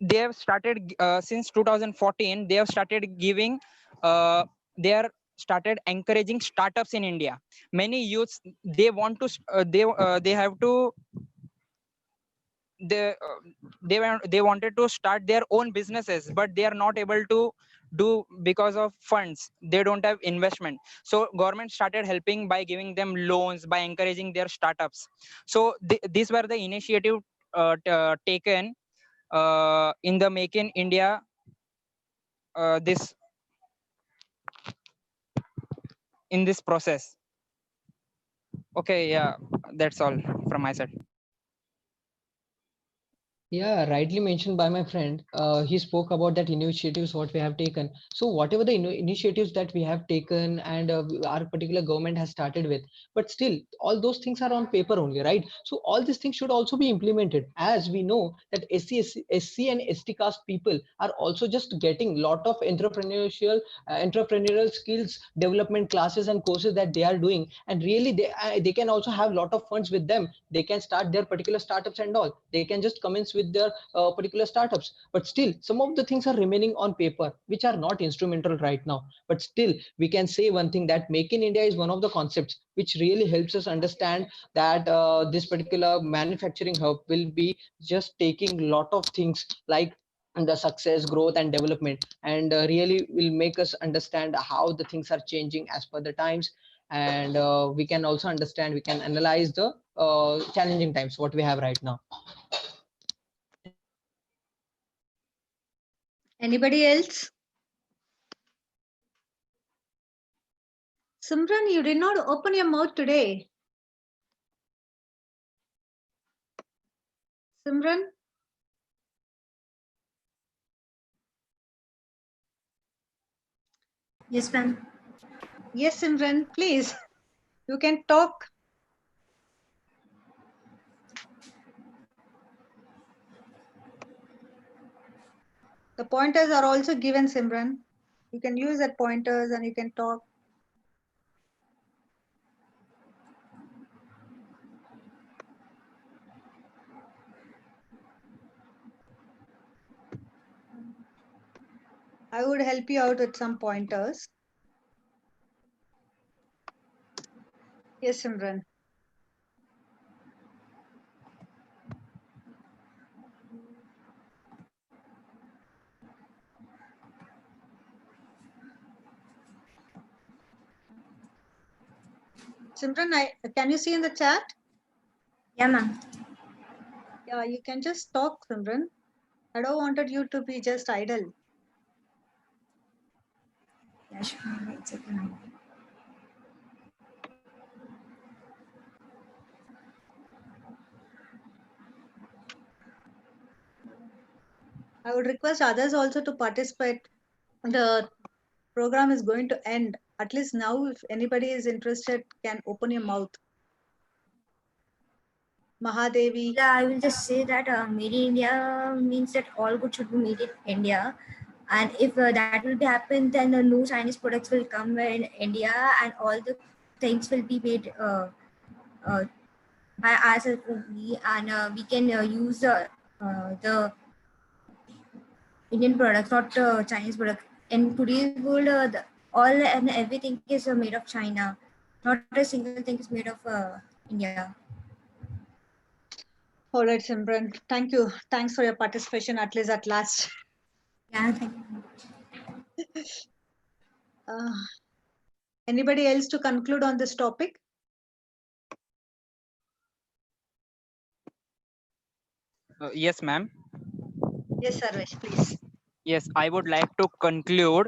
they have started since 2014. They have started giving. They are started encouraging startups in India. Many youths, they want to they have to they wanted to start their own businesses, but they are not able to do because of funds. They don't have investment. So government started helping by giving them loans, by encouraging their startups. So these were the initiative taken in the Make in India, this in this process. Okay, yeah, that's all from my side. Yeah, rightly mentioned by my friend. He spoke about that initiatives what we have taken. So whatever the initiatives that we have taken and our particular government has started with, but still all those things are on paper only, right? So all these things should also be implemented. As we know that SC and ST caste people are also just getting lot of entrepreneurial skills development classes and courses that they are doing, and really they can also have lot of funds with them. They can start their particular startups and all. They can just commence with their particular startups, but still some of the things are remaining on paper which are not instrumental right now. But still we can say one thing, that Make in India is one of the concepts which really helps us understand that this particular manufacturing hub will be just taking lot of things like the success, growth and development, and really will make us understand how the things are changing as per the times. And we can also understand, we can analyze the challenging times what we have right now. Anybody else? Simran, you did not open your mouth today. Simran? Yes, ma'am. Yes, Simran, please. You can talk. The pointers are also given, Simran. You can use that pointers and you can talk. I would help you out with some pointers. Yes, Simran. Simran, can you see in the chat? Yeah, ma'am. Yeah, you can just talk, Simran. I don't wanted you to be just idle. Yeah, sure. Wait a second. I would request others also to participate. The program is going to end. At least now, if anybody is interested, can open your mouth. Mahadevi. Yeah, I will just say that Made in India means that all goods should be made in India. And if that will be happen, then no Chinese products will come in India, and all the things will be made by ourselves only, and we can use the Indian products, not Chinese products. In today's world, all and everything is made of China. Not a single thing is made of India. All right, Simran. Thank you. Thanks for your participation, at least at last. Yeah, thank you. Anybody else to conclude on this topic? Yes, ma'am. Yes, Sarvesh, please. Yes, I would like to conclude.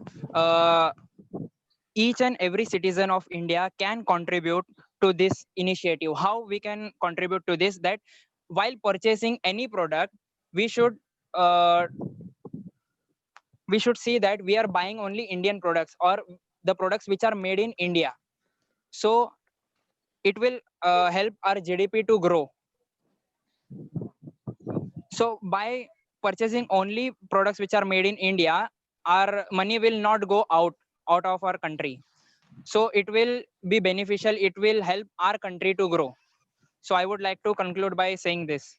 Each and every citizen of India can contribute to this initiative. How we can contribute to this? That while purchasing any product, we should uh, see that we are buying only Indian products or the products which are made in India. So it will help our GDP to grow. So by purchasing only products which are made in India, our money will not go out of our country. So it will be beneficial. It will help our country to grow. So I would like to conclude by saying this.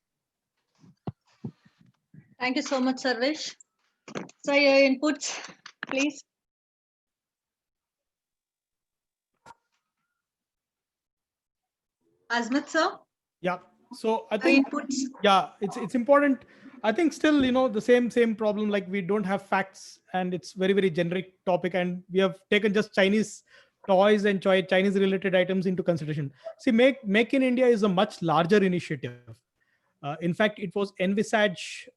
Thank you so much, Sarvesh. So your inputs, please. Azmat sir. Yeah. So I Your think inputs. yeah, it's important. I think still, the same problem, like we don't have facts and it's very generic topic, and we have taken just Chinese toys and Chinese related items into consideration. See, make in India is a much larger initiative. In fact, it was envisaged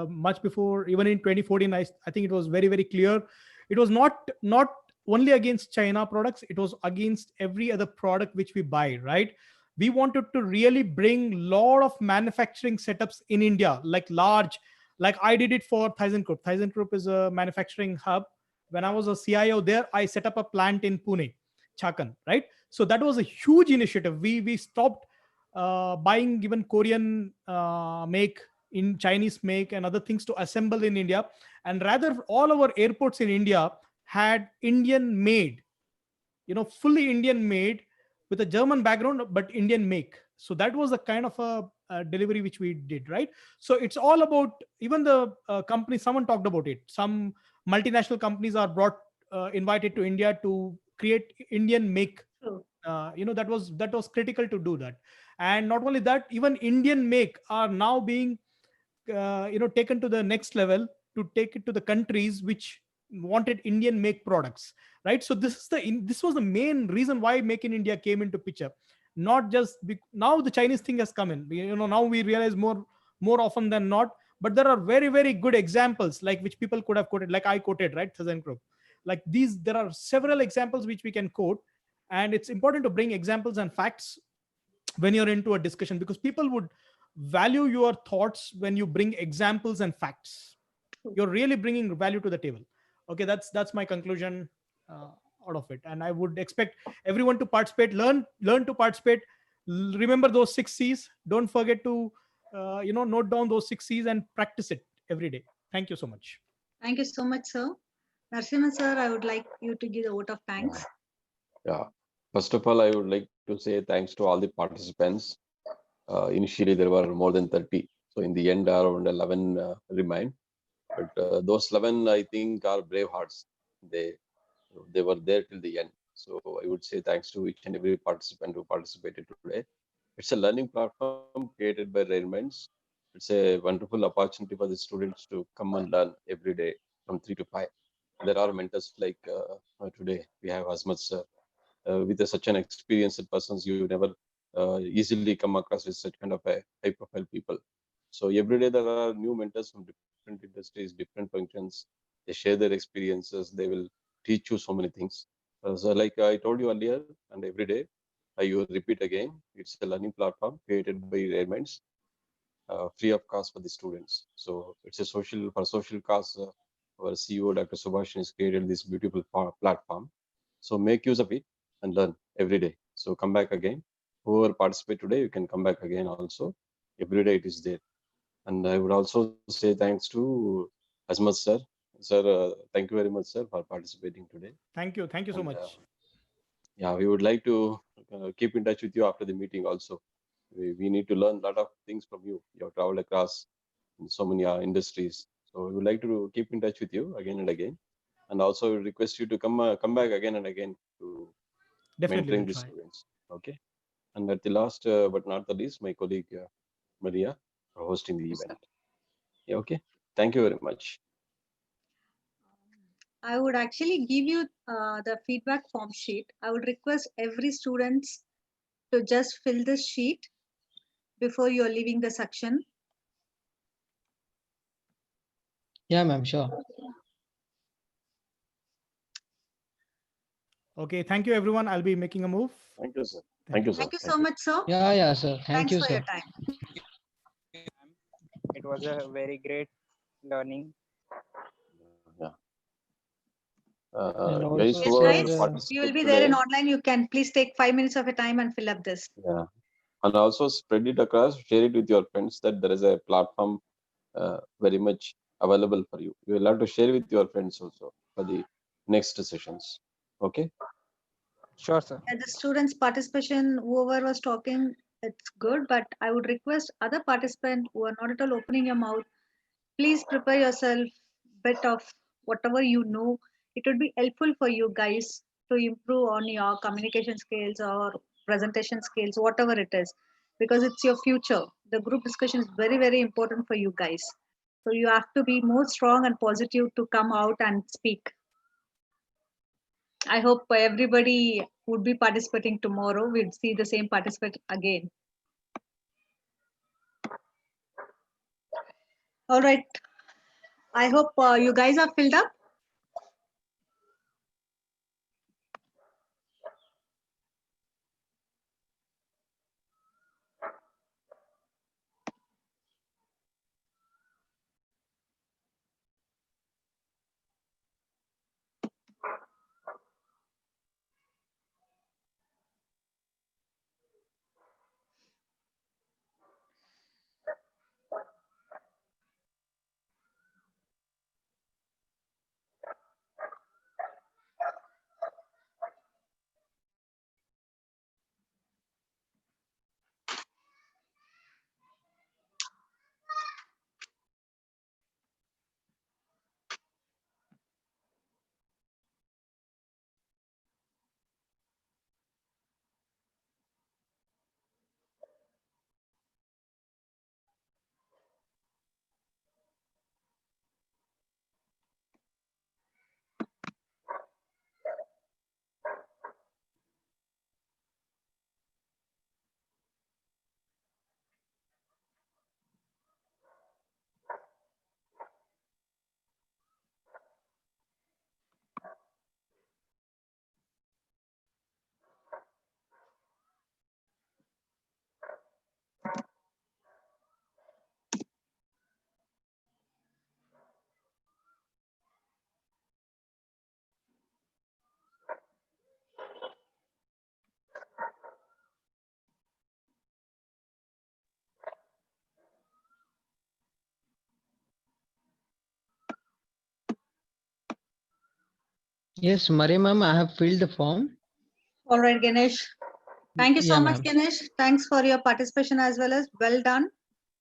much before, even in 2014. I think it was very clear. It was not only against China products, it was against every other product which we buy, right? We wanted to really bring lot of manufacturing setups in India, like large, like I did it for ThyssenKrupp. ThyssenKrupp is a manufacturing hub. When I was a CIO there, I set up a plant in Pune, Chakan, right? So that was a huge initiative. We stopped buying even Korean make, in Chinese make, and other things to assemble in India, and rather all our airports in India had Indian made, fully Indian made, with a German background but Indian make. So that was the kind of a delivery which we did, right? So it's all about, even the company, someone talked about it, some multinational companies are brought invited to India to create Indian make. That was critical to do that. And not only that, even Indian make are now being taken to the next level, to take it to the countries which wanted Indian make products, right? So this was the main reason why Make in India came into picture. Not just now the Chinese thing has come in, now we realize more often than not. But there are very good examples, like which people could have quoted, like I quoted, right? ThyssenKrupp. Like these, there are several examples which we can quote, and it's important to bring examples and facts when you're into a discussion, because people would value your thoughts when you bring examples and facts. You're really bringing value to the table. Okay, that's my conclusion out of it. And I would expect everyone to participate, learn to participate. Remember those 6 C's. Don't forget to note down those 6 C's and practice it every day. Thank you so much. Thank you so much, sir. Narasimhan sir, I would like you to give the vote of thanks. Yeah. First of all, I would like to say thanks to all the participants. Initially, there were more than 30. So in the end, around 11 remained. But those 11, I think, are brave hearts. They were there till the end. So I would say thanks to each and every participant who participated today. It's a learning platform created by Rare Minds. It's a wonderful opportunity for the students to come and learn every day from 3 to 5. There are mentors like today. We have Asmat sir. With such an experienced persons, you never easily come across with such kind of a high profile people. So every day there are new mentors from different industries, different functions. They share their experiences. They will teach you so many things. So like I told you earlier, and every day I will repeat again, it's a learning platform created by Raymond's, free of cost for the students. So it's a social cause. Our CEO, Dr. Subhash, has created this beautiful platform. So make use of it and learn every day. So come back again. Whoever participate today, you can come back again also. Every day it is there. And I would also say thanks to Asmat sir. Sir, thank you very much, sir, for participating today. Thank you. Thank you so And much. yeah, we would like to keep in touch with you after the meeting also. We need to learn a lot of things from you. You have traveled across so many industries. So we would like to keep in touch with you again and again. And also request you to come back again and again to Definitely mentoring will the try. students. Okay. And at the last but not the least, my colleague Maria for hosting the event. Yeah, okay. Thank you very much. I would actually give you the feedback form sheet. I would request every student to just fill this sheet before you're leaving the section. Yeah, ma'am, sure. Okay, thank you everyone. I'll be making a move. Thank you, sir. Thank you, sir. Thank you so much, sir. Yeah, sir. Thank Thanks you, for sir. your time. It was a very great learning. Yeah. And Guys, also, Yes, who guys, are sir, you will participate be there in today, online. You can please take 5 minutes of your time and fill up this. yeah, and also spread it across, share it with your friends that there is a platform very much available for you. You will have to share with your friends also for the next sessions. Okay. Sure, sir. And the students' participation, whoever was talking, it's good, but I would request other participants who are not at all opening your mouth, please prepare yourself bit of whatever you know. It would be helpful for you guys to improve on your communication skills or presentation skills, whatever it is, because it's your future. The group discussion is very, very important for you guys. So you have to be more strong and positive to come out and speak. I hope everybody would be participating tomorrow. We'll see the same participant again. All right. I hope you guys are filled up. yes, Maria, ma'am, I have filled the form. All right, Ganesh. Thank you so Yeah, much, ma'am. Ganesh. Thanks for your participation as well as well done.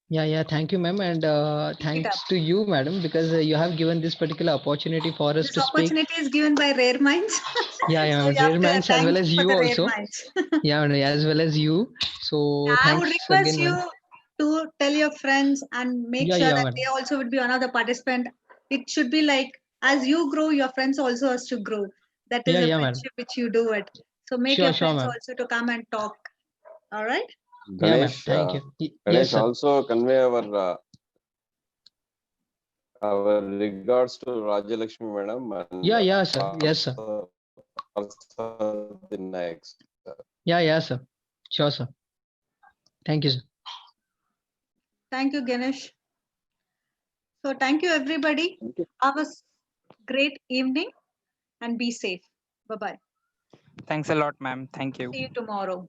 Yeah, thank you, ma'am, and Keep it up. thanks to you, madam, because you have given this particular opportunity for us This to speak. opportunity is given by Rare Minds. Yeah, So you have rare to minds as thank well as for you the Rare also. Minds. Yeah, as well as you. So I would thanks request again, you ma'am. to tell your friends and make Yeah, sure that madam. they also would be one of the participant. It should be like as you grow, your friends also has to grow. That is a Yeah, madam. friendship which you do it. So make your Sure, friends ma'am. also to come and talk. All right. Yeah, ma'am. Ganesh, Thank you. Yes, Ganesh sir. also convey our our regards to Rajalakshmi madam and Yeah, sir. Yes, sir. Vinayak sir. Yeah, sir. Sure, sir. Thank you, sir. Thank you, Ganesh. So thank you, everybody. Have a great evening and be safe. Bye-bye. Thanks a lot, ma'am. Thank you. See you tomorrow.